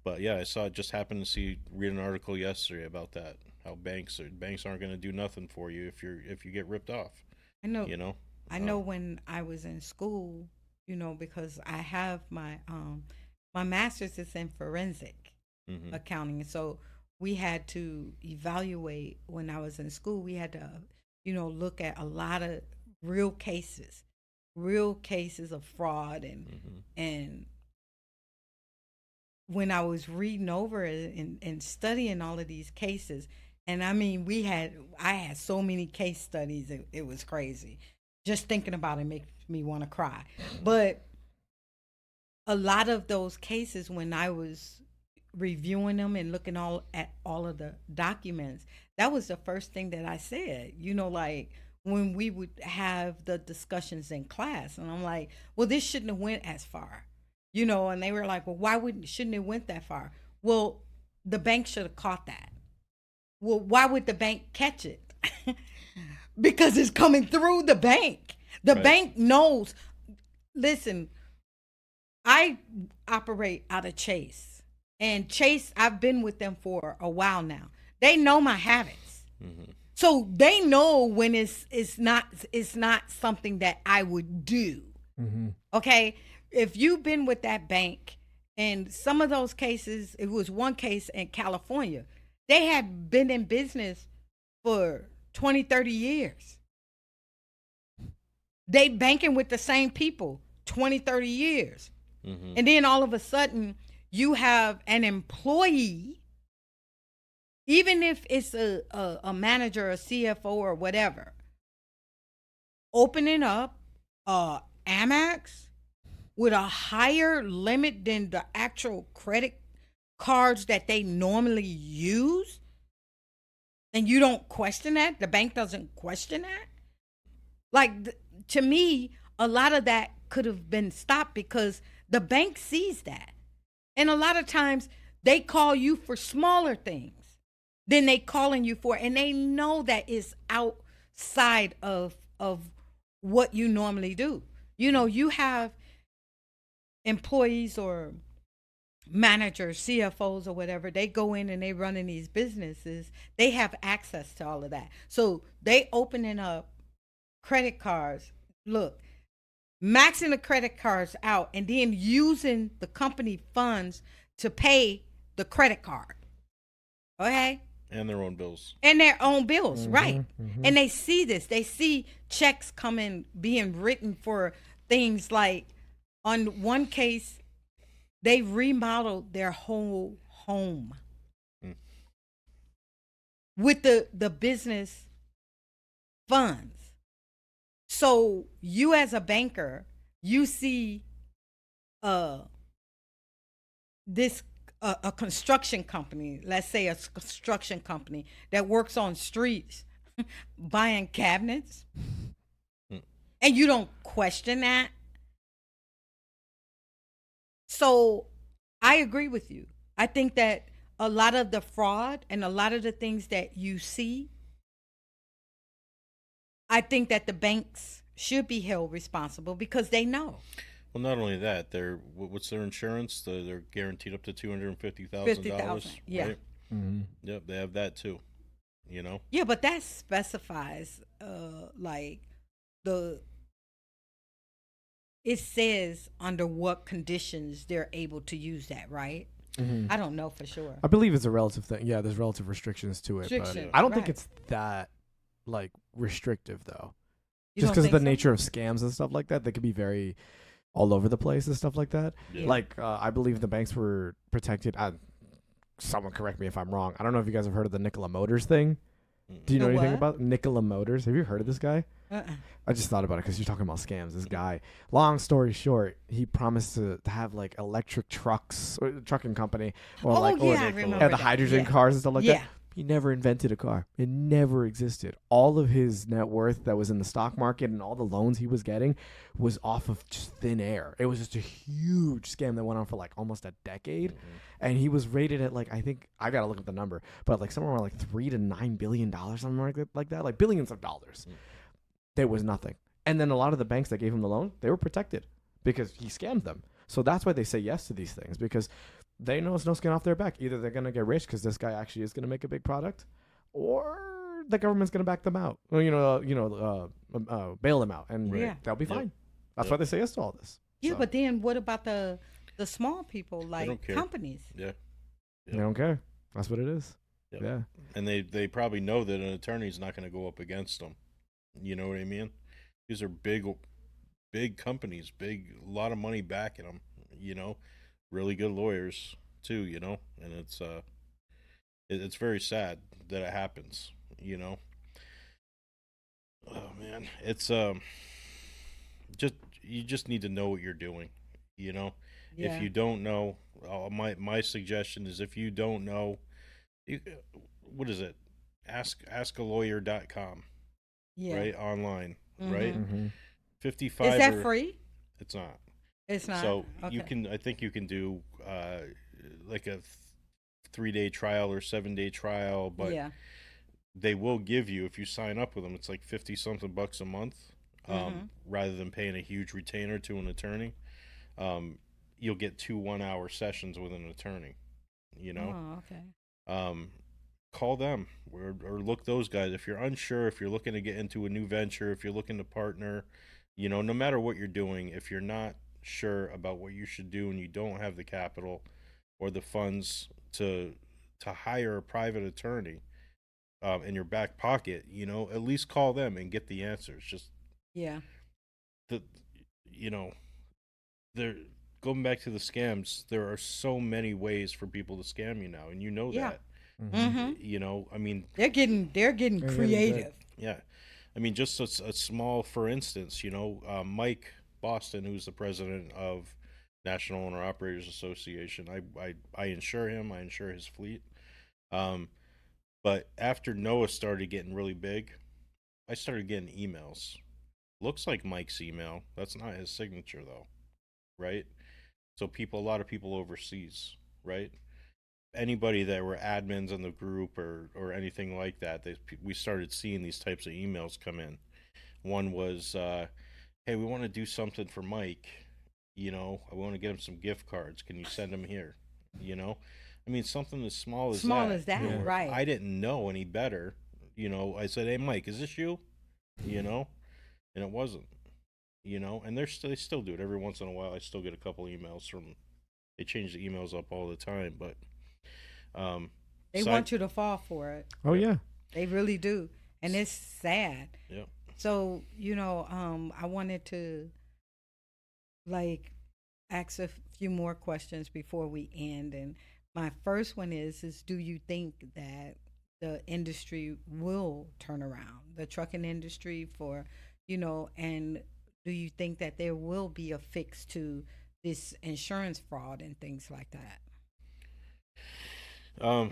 But yeah, I saw it. Just happened to read an article yesterday about that. How banks aren't going to do nothing for you if you get ripped off. I know. You know. I know when I was in school, you know, because I have my my master's is in forensic accounting, so we had to evaluate when I was in school. We had to, you know, look at a lot of real cases of fraud and when I was reading over it and studying all of these cases, and I mean, I had so many case studies, it was crazy. Just thinking about it makes me want to cry. But a lot of those cases, when I was reviewing them and looking at all of the documents, that was the first thing that I said, you know, like when we would have the discussions in class, and I'm like, well, this shouldn't have went as far, you know, and they were like, well, shouldn't it went that far? Well, the bank should have caught that. Well, why would the bank catch it? Because it's coming through the bank. The bank knows. Listen, I operate out of Chase. And Chase, I've been with them for a while now. They know my habits. So they know when it's not something that I would do. Okay? If you've been with that bank, and some of those cases, it was one case in California, they had been in business for 20, 30 years. They banking with the same people 20, 30 years. And then all of a sudden you have an employee even if it's a manager, a CFO, or whatever, opening up Amex with a higher limit than the actual credit cards that they normally use, and you don't question that, the bank doesn't question that. Like to me, a lot of that could have been stopped because the bank sees that. And a lot of times they call you for smaller things than they calling you for, and they know that is outside of what you normally do. You know, you have employees or managers, CFOs or whatever, they go in and they run in these businesses, they have access to all of that. So they opening up credit cards. Look, maxing the credit cards out and then using the company funds to pay the credit card. Okay? And their own bills. And their own bills, right. Mm-hmm. And they see this. They see checks coming, being written for things like, on one case, they remodeled their whole home with the business funds. So you as a banker, you see this a construction company, let's say a construction company that works on streets buying cabinets, and you don't question that. So I agree with you. I think that a lot of the fraud and a lot of the things that you see, I think that the banks should be held responsible because they know. Well, not only that, what's their insurance? They're guaranteed up to $250,000. $50,000, yeah. Right? Mm-hmm. Yep, they have that too. You know. Yeah, but that specifies like the it says under what conditions they're able to use that, right? Mm-hmm. I don't know for sure. I believe it's a relative thing. Yeah, there's relative restrictions to it. Restriction, But I don't think right. it's that like restrictive though. You Just don't because of think the so? nature of scams and stuff like that, they could be very all over the place and stuff like that. Yeah. Like I believe the banks were protected. Someone correct me if I'm wrong. I don't know if you guys have heard of the Nikola Motors thing. Do you know The anything what? about Nikola Motors? Have you heard of this guy? I just thought about it because you're talking about scams. This guy, long story short, he promised to have like electric trucks, or trucking company, or Oh, like, or yeah, I Nikola. remember yeah, the that. hydrogen Yeah. cars and stuff like Yeah. that. He never invented a car. It never existed. All of his net worth that was in the stock market and all the loans he was getting was off of just thin air. It was just a huge scam that went on for like almost a decade. And he was rated at like, I think, I got to look at the number, but like somewhere around like $3 to $9 billion, something like that, like billions of dollars. There was nothing. And then a lot of the banks that gave him the loan, they were protected because he scammed them. So that's why they say yes to these things, because they know it's no skin off their back. Either they're going to get rich because this guy actually is going to make a big product, or the government's going to back them out. Or, bail them out, and Yeah. they'll be Yep. fine. That's Yep. why they say yes to all this. Yeah, So, but then what about the small people, don't like care. companies? Yeah. they don't care. That's what it is. Yep. Yeah. And they probably know that an attorney's not going to go up against them. You know what I mean? These are big companies, a lot of money backing them. You know, really good lawyers too. You know, and it's very sad that it happens. You know. Oh man, it's you just need to know what you're doing. You know, Yeah. if you don't know, my suggestion is if you don't know, what is it? Askalawyer.com. Yeah. Right, online, Mhm. right? Mm-hmm. 55. Is that or- free? It's not. It's not. So you Okay. can, I think you can do like a 3-day trial or 7-day trial, but yeah. they will give you, if you sign up with them, it's like 50 something bucks a month, rather than paying a huge retainer to an attorney. You'll get 2 1-hour sessions with an attorney. You know. Oh, okay. Call them or look those guys. If you're unsure, if you're looking to get into a new venture, if you're looking to partner, you know, no matter what you're doing, if you're not sure about what you should do and you don't have the capital or the funds to hire a private attorney in your back pocket, you know, at least call them and get the answers. Just Yeah. you know, they're going back to the scams. There are so many ways for people to scam you now, and you know Yeah. that. Mm-hmm. You know, I mean, They're getting getting creative. yeah, I mean, just a small, for instance, you know, Mike Boston, who's the president of National Owner Operators Association, I insure him, I insure his fleet. Um, but after Noah started getting really big, I started getting emails. Looks like Mike's email. That's not his signature though, right? So a lot of people overseas, right? Anybody that were admins in the group or anything like that, we started seeing these types of emails come in. One was, "Hey, we want to do something for Mike. You know, I want to get him some gift cards. Can you send them here?" You know, I mean, something as small as Small that. as that, Yeah. right? I didn't know any better. You know, I said, "Hey, Mike, is this you?" You know, and it wasn't. You know, and they still do it every once in a while. I still get a couple emails from. They change the emails up all the time, but um, They want you to fall for it. Oh Yep. yeah. They really do, and it's sad. yeah. So I wanted to like ask a few more questions before we end, and my first one is do you think that the industry will turn around, the trucking industry for, and do you think that there will be a fix to this insurance fraud and things like that? Um,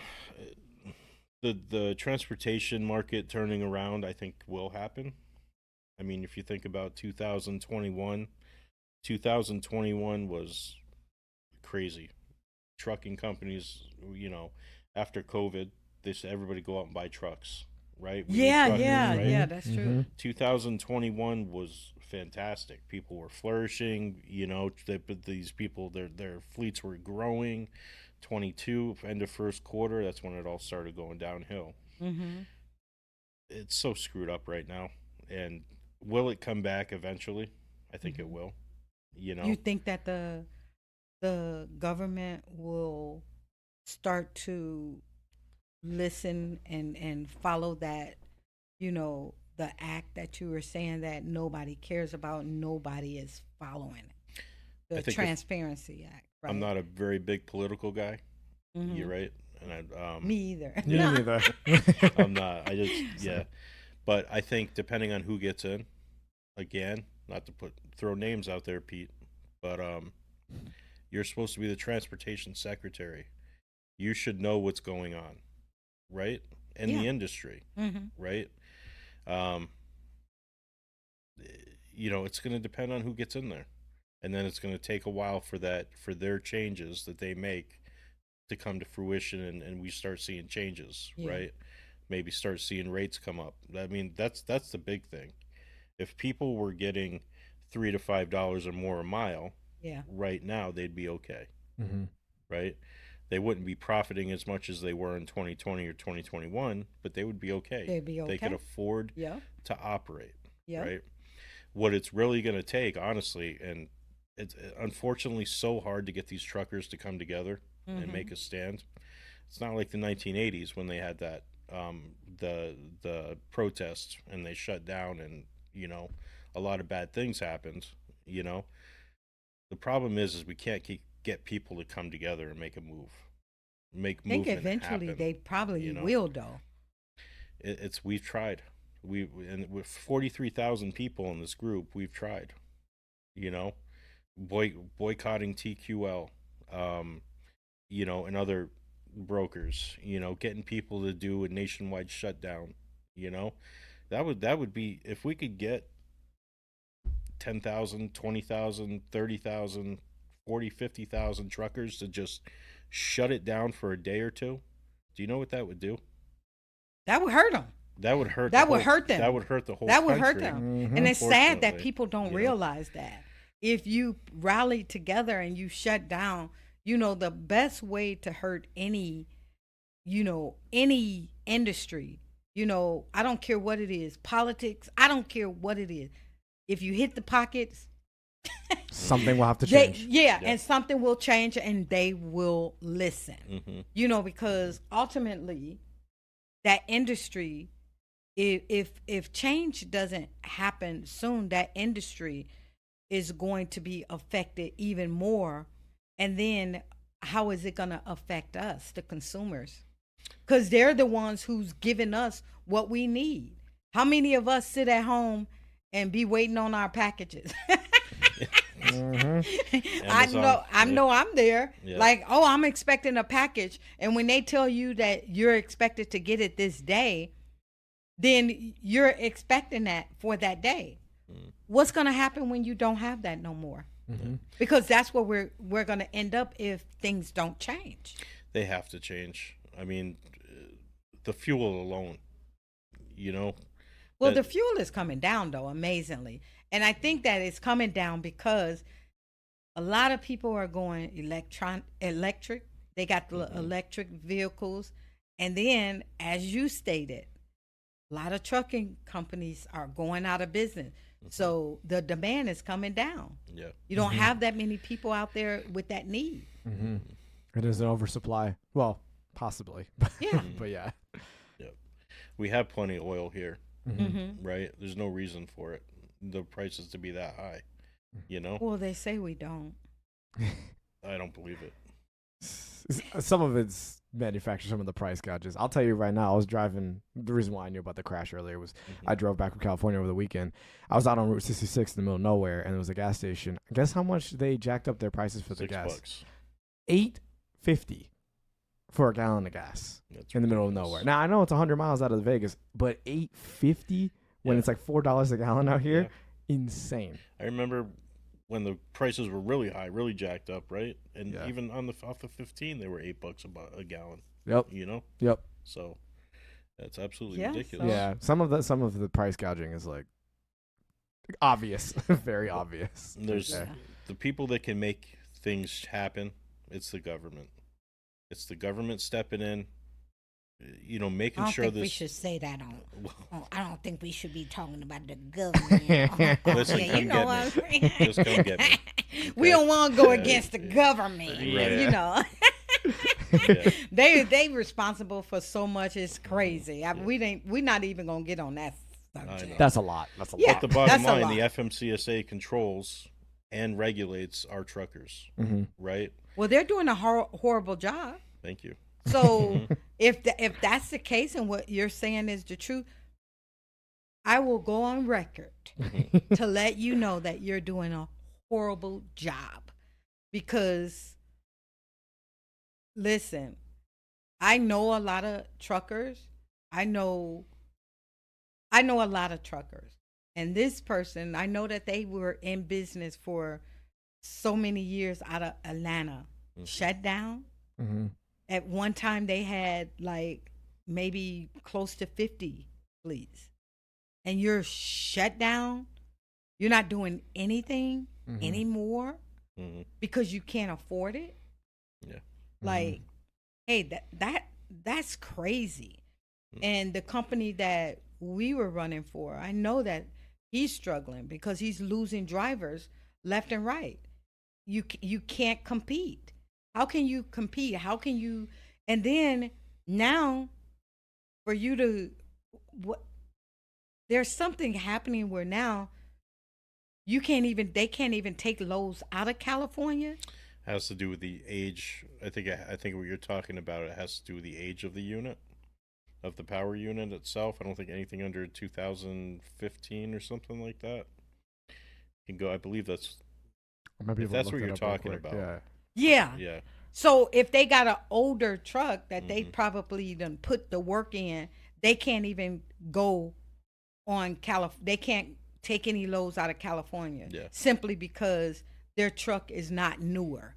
the transportation market turning around, I think, will happen. I mean, if you think about 2021 was crazy. Trucking companies, you know, after COVID, they said everybody go out and buy trucks, right? We need Yeah, truckers, yeah, right? yeah, that's true. 2021 was fantastic. People were flourishing. You know, but these people, their fleets were growing. 22 end of first quarter, that's when it all started going downhill. Mm-hmm. It's so screwed up right now, and will it come back eventually? I think it will. You know, You think that the government will start to listen and follow that, the act that you were saying that nobody cares about, nobody is following it. I The think Transparency Act, right? I'm not a very big political guy. Mhm. You're right, and Me either. Yeah, neither. I'm not. I just yeah, but I think depending on who gets in, again, not to throw names out there, Pete, but you're supposed to be the transportation secretary. You should know what's going on, right? In the Yeah. industry, Hmm. right? Um, you know, it's going to depend on who gets in there, and then it's going to take a while for their changes that they make to come to fruition, and we start seeing changes, Yeah. right? Maybe start seeing rates come up. I mean, that's the big thing. If people were getting $3 to $5 or more a mile Yeah. right now, they'd be okay, Mm-hmm. right? They wouldn't be profiting as much as they were in 2020 or 2021, but they would be okay. They'd be They could okay. afford Yeah. to operate, Yeah. right? What it's really going to take, honestly, and it's unfortunately so hard to get these truckers to come together and make a stand. It's not like the 1980s when they had that the protest and they shut down, and you know a lot of bad things happened. You know, the problem is we can't get people to come together and make a move, make I think movement eventually happen. they probably you know? will, though. It's we've tried. And with 43,000 people in this group, we've tried. You know, boycotting TQL, you know, and other brokers. You know, getting people to do a nationwide shutdown. You know, that would be if we could get 10,000, 20,000, 30,000, 40, 50,000 truckers to just shut it down for a day or two. Do you know what that would do? That would hurt them. That would hurt. That would hurt them. That would hurt the whole. That would hurt country. them. And it's sad that Unfortunately, people don't you know. realize that. If you rally together and you shut down, the best way to hurt any industry, I don't care what it is, politics, I don't care what it is. If you hit the pockets, Something will have to change. and something will change and they will listen. Mm-hmm. Because ultimately that industry, if change doesn't happen soon, that industry is going to be affected even more. And then how is it going to affect us, the consumers? because they're the ones who's giving us what we need. How many of us sit at home and be waiting on our packages? Amazon, I know I'm there. Yeah. Like, oh, I'm expecting a package. And when they tell you that you're expected to get it this day, then you're expecting that for that day. What's going to happen when you don't have that no more? Because that's where we're going to end up if things don't change. They have to change. I mean, the fuel alone, you know. Well, that- the fuel is coming down, though, amazingly. And I think that it's coming down because a lot of people are going electric. They got the electric vehicles. And then, as you stated, a lot of trucking companies are going out of business. So the demand is coming down. Yeah. You don't have that many people out there with that need. It is an oversupply. Well, possibly. Yeah. But yeah. We have plenty of oil here, Mm-hmm. right? There's no reason for it. The prices to be that high, you know? Well, they say we don't. I don't believe it. Some of it's manufactured, some of the price gouges. I'll tell you right now, I was driving. The reason why I knew about the crash earlier was I drove back from California over the weekend. I was out on Route 66 in the middle of nowhere, and there was a gas station. Guess how much they jacked up their prices for the gas? $6. $8.50 for a gallon of gas That's in the middle of ridiculous. nowhere. Now I know it's 100 miles out of Vegas, but $8.50 when Yeah. it's like $4 a gallon out here, Yeah. insane. I remember when the prices were really high, really jacked up, right? And Yeah. even on off the 15, they were $8 a gallon. Yep. You know, Yep. so that's absolutely Yeah, ridiculous. Yeah. Some of the price gouging is like obvious, very obvious. And there's Yeah. the people that can make things happen. It's the government. It's the government stepping in. You know, I making don't sure think we this. should say that on. Well, Oh, I don't think we should be talking about the government. Listen, Yeah, come you know get what me. I'm saying? Just come get me. We don't want to go Yeah. against the government. Right. You know, Yeah. they responsible for so much. It's crazy. We're not even gonna get on that subject. That's a lot. That's a Yeah. lot. But the bottom That's a line, the lot. FMCSA controls and regulates our truckers, right? Well, they're doing a horrible job. Thank you. So if that's the case and what you're saying is the truth, I will go on record to let you know that you're doing a horrible job. Because listen, I know a lot of truckers. I know a lot of truckers. And this person, I know that they were in business for so many years out of Atlanta. Shut down. Mm-hmm. At one time, they had like maybe close to 50 fleets. And you're shut down. You're not doing anything anymore hmm because you can't afford it. Yeah. Like, hey, that's crazy. And the company that we were running for, I know that he's struggling because he's losing drivers left and right. You can't compete. How can you compete? How can you? And then now, for you to what? There's something happening where now they can't even take loads out of California. Has to do with the age. I think what you're talking about, it has to do with the age of the unit, of the power unit itself. I don't think anything under 2015 or something like that can go. I believe that's if that's what you're talking about. Yeah. Yeah. Yeah. So if they got an older truck that they probably done put the work in, they can't even go on They can't take any loads out of California simply because their truck is not newer.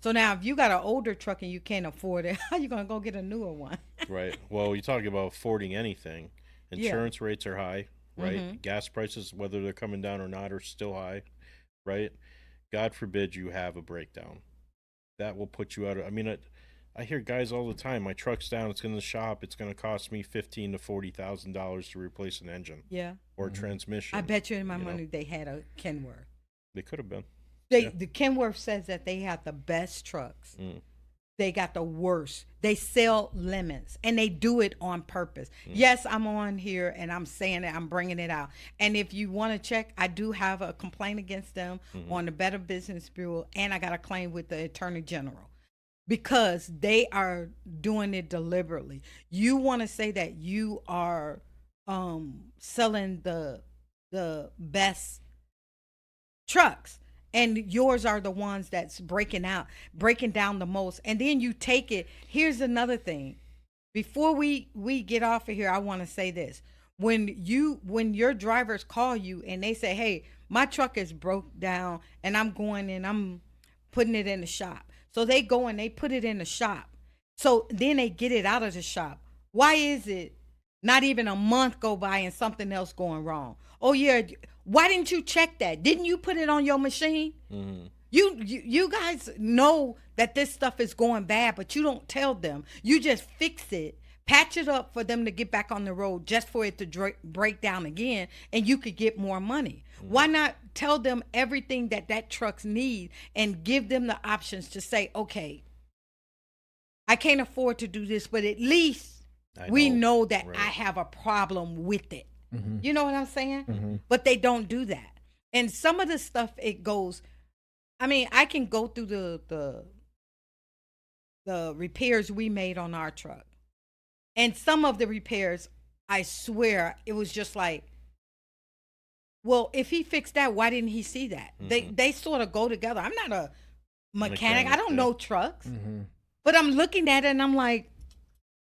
So now if you got an older truck and you can't afford it, how you going to go get a newer one? Right. Well, you talk about affording anything. Insurance rates are high, right? Gas prices, whether they're coming down or not, are still high, right? God forbid you have a breakdown. That will put you out of. I mean, I hear guys all the time. My truck's down. It's in the shop. It's going to cost me $15,000 to $40,000 to replace an engine Yeah. or a transmission. I bet you in my you know? money they had a Kenworth. They could have been. The Kenworth says that they have the best trucks. They got the worst. They sell lemons, and they do it on purpose. Yes, I'm on here, and I'm saying it. I'm bringing it out. And if you want to check, I do have a complaint against them on the Better Business Bureau, and I got a claim with the Attorney General because they are doing it deliberately. You want to say that you are selling the best trucks, and yours are the ones that's breaking down the most, and then you take it. Here's another thing. Before we get off of here, I want to say this. When your drivers call you and they say, hey, my truck is broke down and I'm going and I'm putting it in the shop, so they go and they put it in the shop, so then they get it out of the shop. Why is it not even a month go by and something else going wrong? Oh yeah, why didn't you check that? Didn't you put it on your machine? You guys know that this stuff is going bad, but you don't tell them. You just fix it, patch it up for them to get back on the road, just for it to break down again, and you could get more money. Why not tell them everything that trucks need and give them the options to say, okay, I can't afford to do this, but at least we know that right. I have a problem with it. You know what I'm saying? Mm-hmm. But they don't do that. And some of the stuff, it goes, I mean, I can go through the repairs we made on our truck. And some of the repairs, I swear, it was just like, well, if he fixed that, why didn't he see that? They sort of go together. I'm not a mechanic. I don't know trucks. But I'm looking at it and I'm like,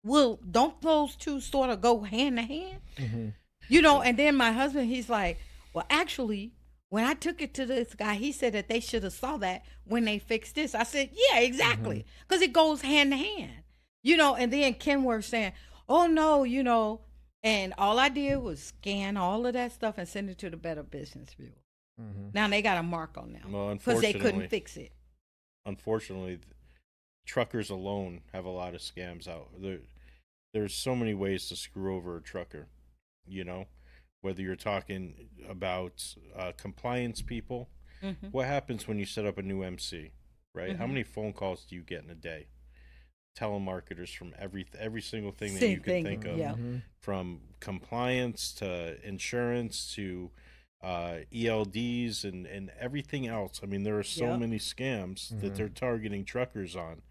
well, don't those two sort of go hand to hand? You know, and then my husband, he's like, well, actually, when I took it to this guy, he said that they should have saw that when they fixed this. I said, yeah, exactly. Because it goes hand to hand. You know, and then Kenworth saying, oh, no, you know, and all I did was scan all of that stuff and send it to the Better Business Bureau. Now they got a mark on them Well, because they unfortunately, couldn't fix it. unfortunately, truckers alone have a lot of scams out. There's so many ways to screw over a trucker, you know, whether you're talking about compliance people. What happens when you set up a new MC, right? How many phone calls do you get in a day? Telemarketers from every single thing that you can think of, Yeah. from compliance to insurance to ELDs and everything else. I mean, there are so Yep. many scams that they're targeting truckers on.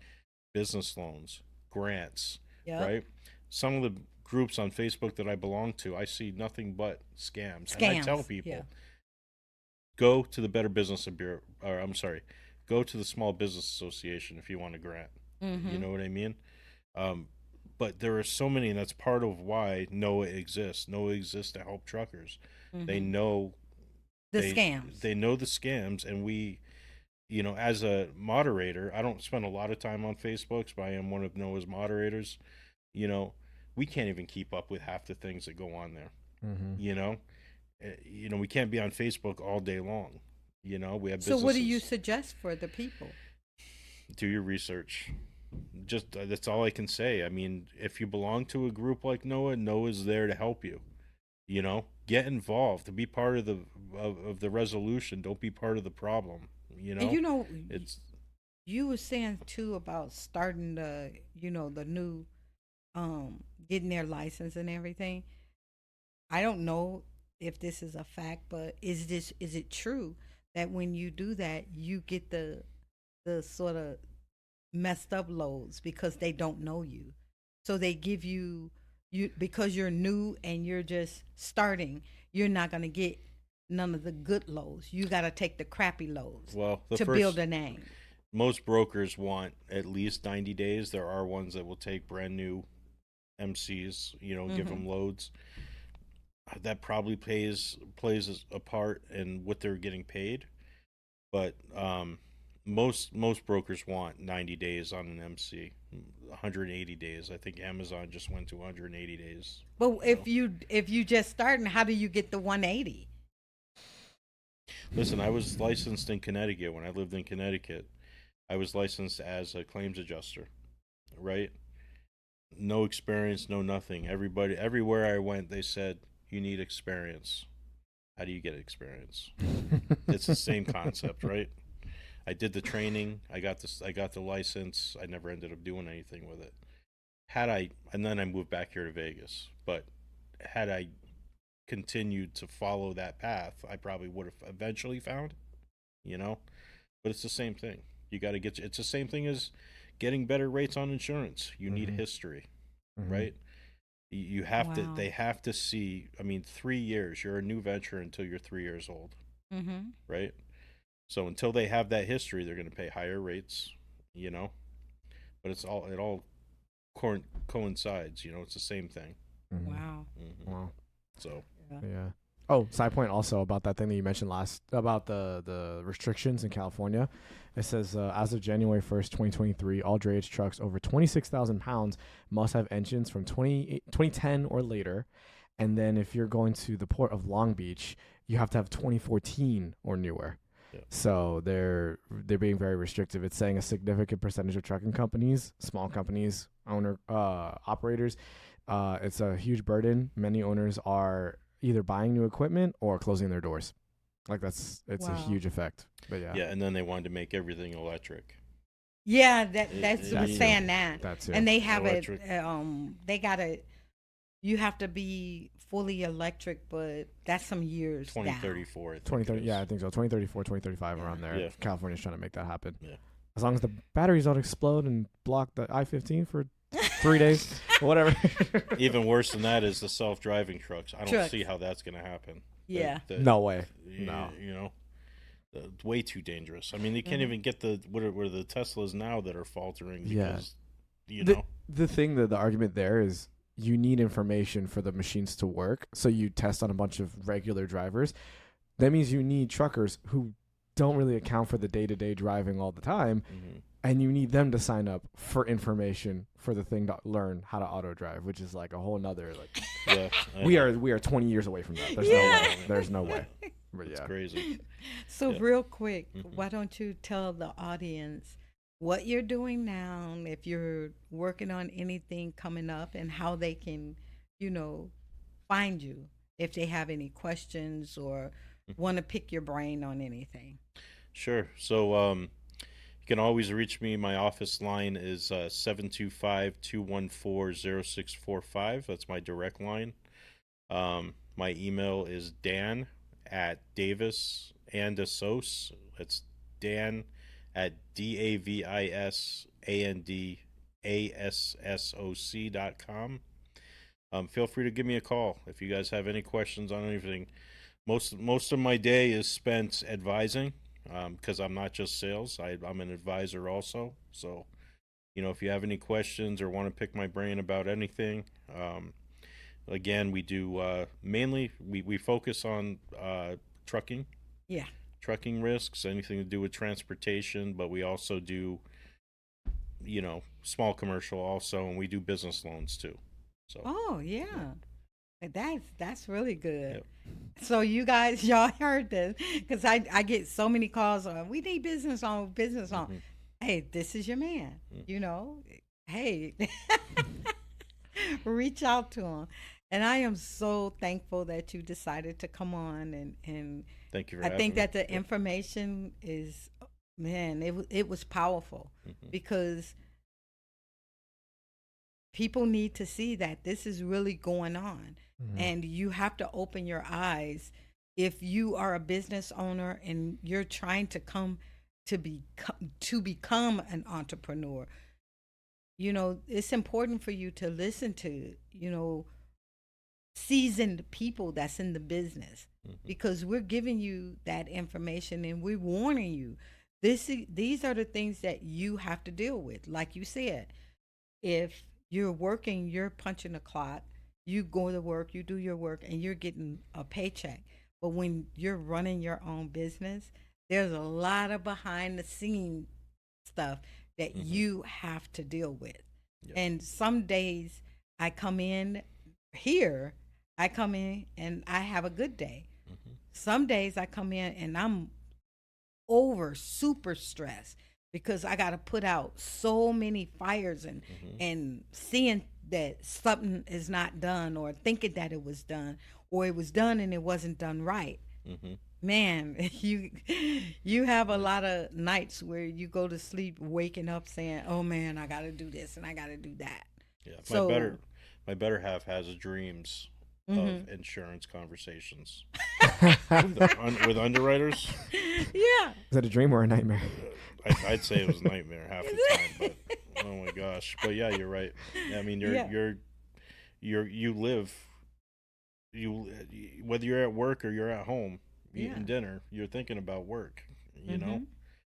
Business loans, grants, Yep. right? Some of the groups on Facebook that I belong to, I see nothing but scams. And I tell Scams, people, yeah. go to the Better Business Bureau, or I'm sorry, go to the Small Business Association if you want a grant. You know what I mean? But there are so many, and that's part of why NOAA exists. NOAA exists to help truckers. They know The scams. They know the scams, and we, you know, as a moderator, I don't spend a lot of time on Facebook, but I am one of NOAA's moderators. You know, we can't even keep up with half the things that go on there. You know, we can't be on Facebook all day long. You know, we have So what do you businesses. suggest for the people? Do your research. Just that's all I can say. I mean, if you belong to a group like NOAA, NOAA's there to help you. You know, get involved, to be part of the resolution. Don't be part of the problem. You know, And you know, it's you were saying too about starting the, you know, the new, getting their license and everything. I don't know if this is a fact, but is it true that when you do that, you get the sort of messed up loads because they don't know you, so they give you because you're new and you're just starting. You're not gonna get none of the good loads. You got to take the crappy loads well, to build a name. most brokers want at least 90 days. There are ones that will take brand new MCs, you know, give them loads. That probably plays a part in what they're getting paid, but most brokers want 90 days on an MC, 180 days. I think Amazon just went to 180 days. But if you just starting, how do you get the 180? Listen, I was licensed in Connecticut when I lived in Connecticut. I was licensed as a claims adjuster, right? No experience, no nothing. Everywhere I went, they said, you need experience. How do you get experience? It's the same concept, right? I did the training. I got the license. I never ended up doing anything with it. And then I moved back here to Vegas. But had I continued to follow that path, I probably would have eventually found, you know. But it's the same thing. You got to it's the same thing as getting better rates on insurance. You need Mhm. history, Mhm. right? You have to. Wow. They have to see. I mean, 3 years. You're a new venture until you're 3 years old, Mm-hmm. right? So until they have that history, they're going to pay higher rates. You know, but it all coincides. You know, it's the same thing. Mhm. Wow. Wow. So Yeah. Yeah. Oh, side point also about that thing that you mentioned last about the restrictions in California. It says as of January 1st, 2023, all drayage trucks over 26,000 pounds must have engines from 2010 or later. And then if you're going to the port of Long Beach, you have to have 2014 or newer. Yeah. So they're being very restrictive. It's saying a significant percentage of trucking companies, small companies, operators, it's a huge burden. Many owners are either buying new equipment or closing their doors. Like it's a Wow. huge effect. But yeah, yeah, and then they wanted to make everything electric. Yeah, It- that's it- was you saying know, that. that too. And they have it Electric. they got to you have to be fully electric, but that's some years down. 2034. I think 2030, it is. yeah, I think so. 2034, 2035, around there. Yeah. California's trying to make that happen. Yeah. As long as the batteries don't explode and block the I-15 for 3 days, whatever. Even worse than that is the self-driving trucks. I don't Trucks. see how that's going to happen. Yeah. No way. You, No. You know, way too dangerous. I mean, they can't Mhm. even get the what are the Teslas now that are faltering Yeah. because, you The- know, The thing that the argument there is you need information for the machines to work. So you test on a bunch of regular drivers. That means you need truckers who don't really account for the day-to-day driving all the time. mhm. And you need them to sign up for information for the thing to learn how to auto drive, which is like a whole nother like Yeah, we are 20 years away from that. There's no Yeah. way. There's no way. But It's yeah. crazy. So Yeah. real quick, Mhm. why don't you tell the audience what you're doing now, if you're working on anything coming up, and how they can, find you if they have any questions or want to pick your brain on anything. Sure. So you can always reach me. My office line is 725-214-0645. That's my direct line. My email is dan@Davis That's dan@DavisAndAssoc.com. Feel free to give me a call if you guys have any questions on anything. Most of my day is spent advising because I'm not just sales. I'm an advisor also. So, if you have any questions or want to pick my brain about anything, again, we do mainly we focus on trucking. Yeah. Trucking risks, anything to do with transportation, but we also do, small commercial also, and we do business loans too. So Oh yeah. That's really good. Yep. So you guys, y'all heard this, because I get so many calls on, we need business on. Mhm. Hey, this is your man. Mm. Hey, reach out to him. And I am so thankful that you decided to come on, and Thank you for I having think me. that the information is, man, it was powerful, Mhm. because people need to see that this is really going on. Mhm. And you have to open your eyes if you are a business owner and you're trying to become an entrepreneur. It's important for you to listen to, seasoned people that's in the business, Mhm. because we're giving you that information and we're warning you. These are the things that you have to deal with. Like you said, if you're working, you're punching a clock, you go to work, you do your work, and you're getting a paycheck. But when you're running your own business, there's a lot of behind the scenes stuff that Mhm. you have to deal with. Yep. And some days I come in and I have a good day. Mhm. Some days I come in and I'm super stressed, because I got to put out so many fires, and Mhm. and seeing that something is not done, or thinking that it was done, or it was done and it wasn't done right. Mhm. Man, you have a lot of nights where you go to sleep waking up saying, "Oh man, I got to do this and I got to do that." Yeah. So- My better half has dreams Mhm. of insurance conversations with underwriters. Yeah. Is that a dream or a nightmare? I'd say it was a nightmare half the time, but Oh my gosh. But yeah, you're right. I mean, Yeah. you live, whether you're at work or you're at home eating Yeah. dinner, you're thinking about work. You know, Mhm.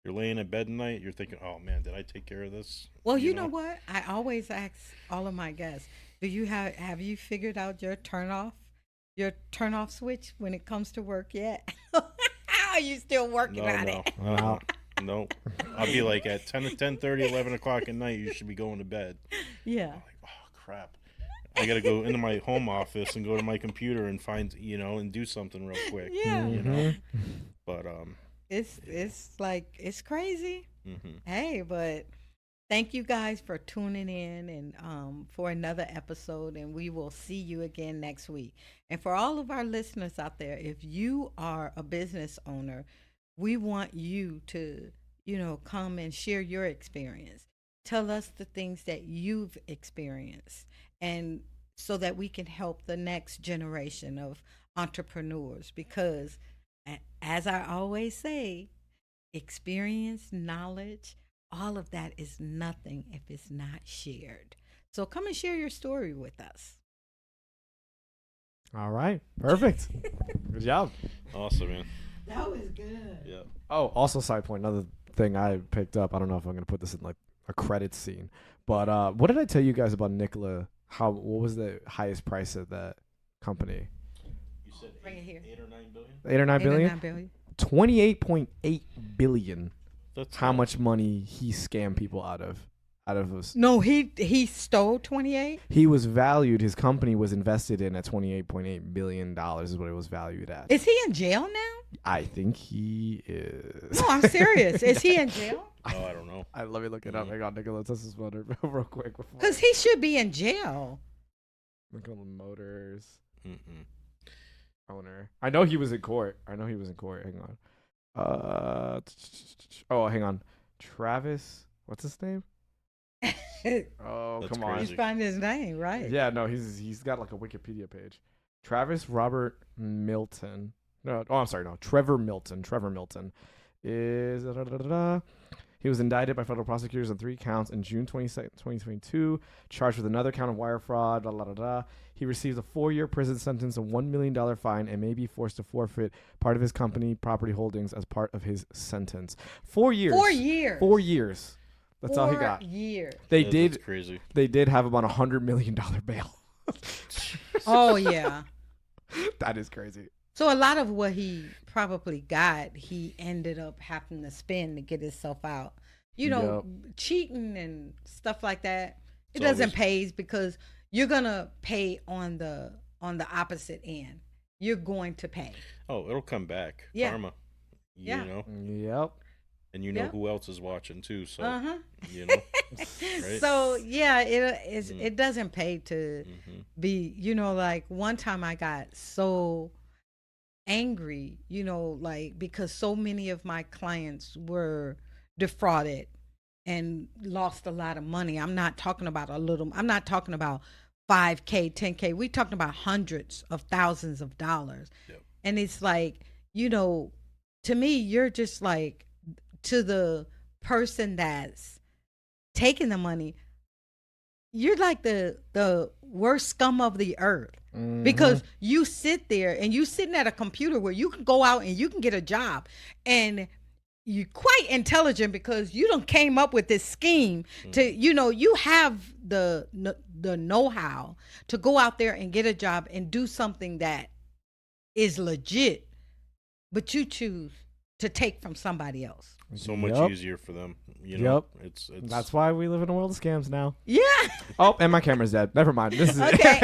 you're laying in bed at night, you're thinking, oh man, did I take care of this? Well, you know what? I always ask all of my guests, do you have you figured out your turn off switch when it comes to work yet? Are you still working No, on no, it? Wow. no. I'll be like at 10:30, 11 o'clock at night. You should be going to bed. Yeah. I'm like, oh crap. I got to go into my home office and go to my computer and find, and do something real quick. Yeah. You know, but It's like it's crazy. mhm. Hey, but thank you guys for tuning in and for another episode, and we will see you again next week. And for all of our listeners out there, if you are a business owner, we want you to, come and share your experience. Tell us the things that you've experienced, and so that we can help the next generation of entrepreneurs. Because, as I always say, experience, knowledge, all of that is nothing if it's not shared. So come and share your story with us. All right. Perfect. Good job. Awesome, man. That was good. Yeah. Oh, also side point, another thing I picked up. I don't know if I'm gonna put this in like a credit scene, but what did I tell you guys about Nikola? What was the highest price of that company? You said Bring it here. 8 or 9 billion? 8 or 9 billion? 9 billion. 28.8 billion. That's How much money he scammed people out of us. No, he stole 28. He was valued. His company was invested in at $28.8 billion is what it was valued at. Is he in jail now? I think he is. No, I'm serious. Is he in jail? Oh, I don't know. Let me look it up. Hang on, Nikola Tesla real quick. Because he should be in jail. Nikola Motors Mm-mm. owner. I know he was in court. Hang on. Hang on. Travis. What's his name? Oh, That's come on. He's crazy. finding his name, right? Yeah, no, he's got like a Wikipedia page. Travis Robert Milton. No, I'm sorry, no. Trevor Milton. Is he was indicted by federal prosecutors on 3 counts in June 22nd, 2022, charged with another count of wire fraud. He received a 4-year prison sentence, a $1 million fine, and may be forced to forfeit part of his company property holdings as part of his sentence. 4 years. 4 years. 4 years. That's all he got. 4 years. They That's crazy. did have him on $100 million bail. Oh, yeah. That is crazy. So a lot of what he probably got, he ended up having to spend to get himself out. Cheating and stuff like that. It It's doesn't always- pay because you're gonna pay on the opposite end. You're going to pay. Oh, it'll come back. Yeah. Karma. Yeah. You know, Yep. and you know Yep. who else is watching too. So Uh-huh. you know. Right? So yeah, Mhm. it doesn't pay to Mhm. be, like one time I got so angry, because so many of my clients were defrauded and lost a lot of money. I'm not talking about I'm not talking about 5K, 10K. We're talking about hundreds of thousands of dollars. Yep. And it's like, to me, you're just like, to the person that's taking the money, you're like the worst scum of the earth. Because you sit there and you sitting at a computer where you can go out and you can get a job, and you're quite intelligent because you done came up with this scheme to, you have the know-how to go out there and get a job and do something that is legit, but you choose to take from somebody else. So much Yep. easier for them. You know. Yep. It's That's why we live in a world of scams now. Yeah. Oh, and my camera's dead. Never mind. This is Okay.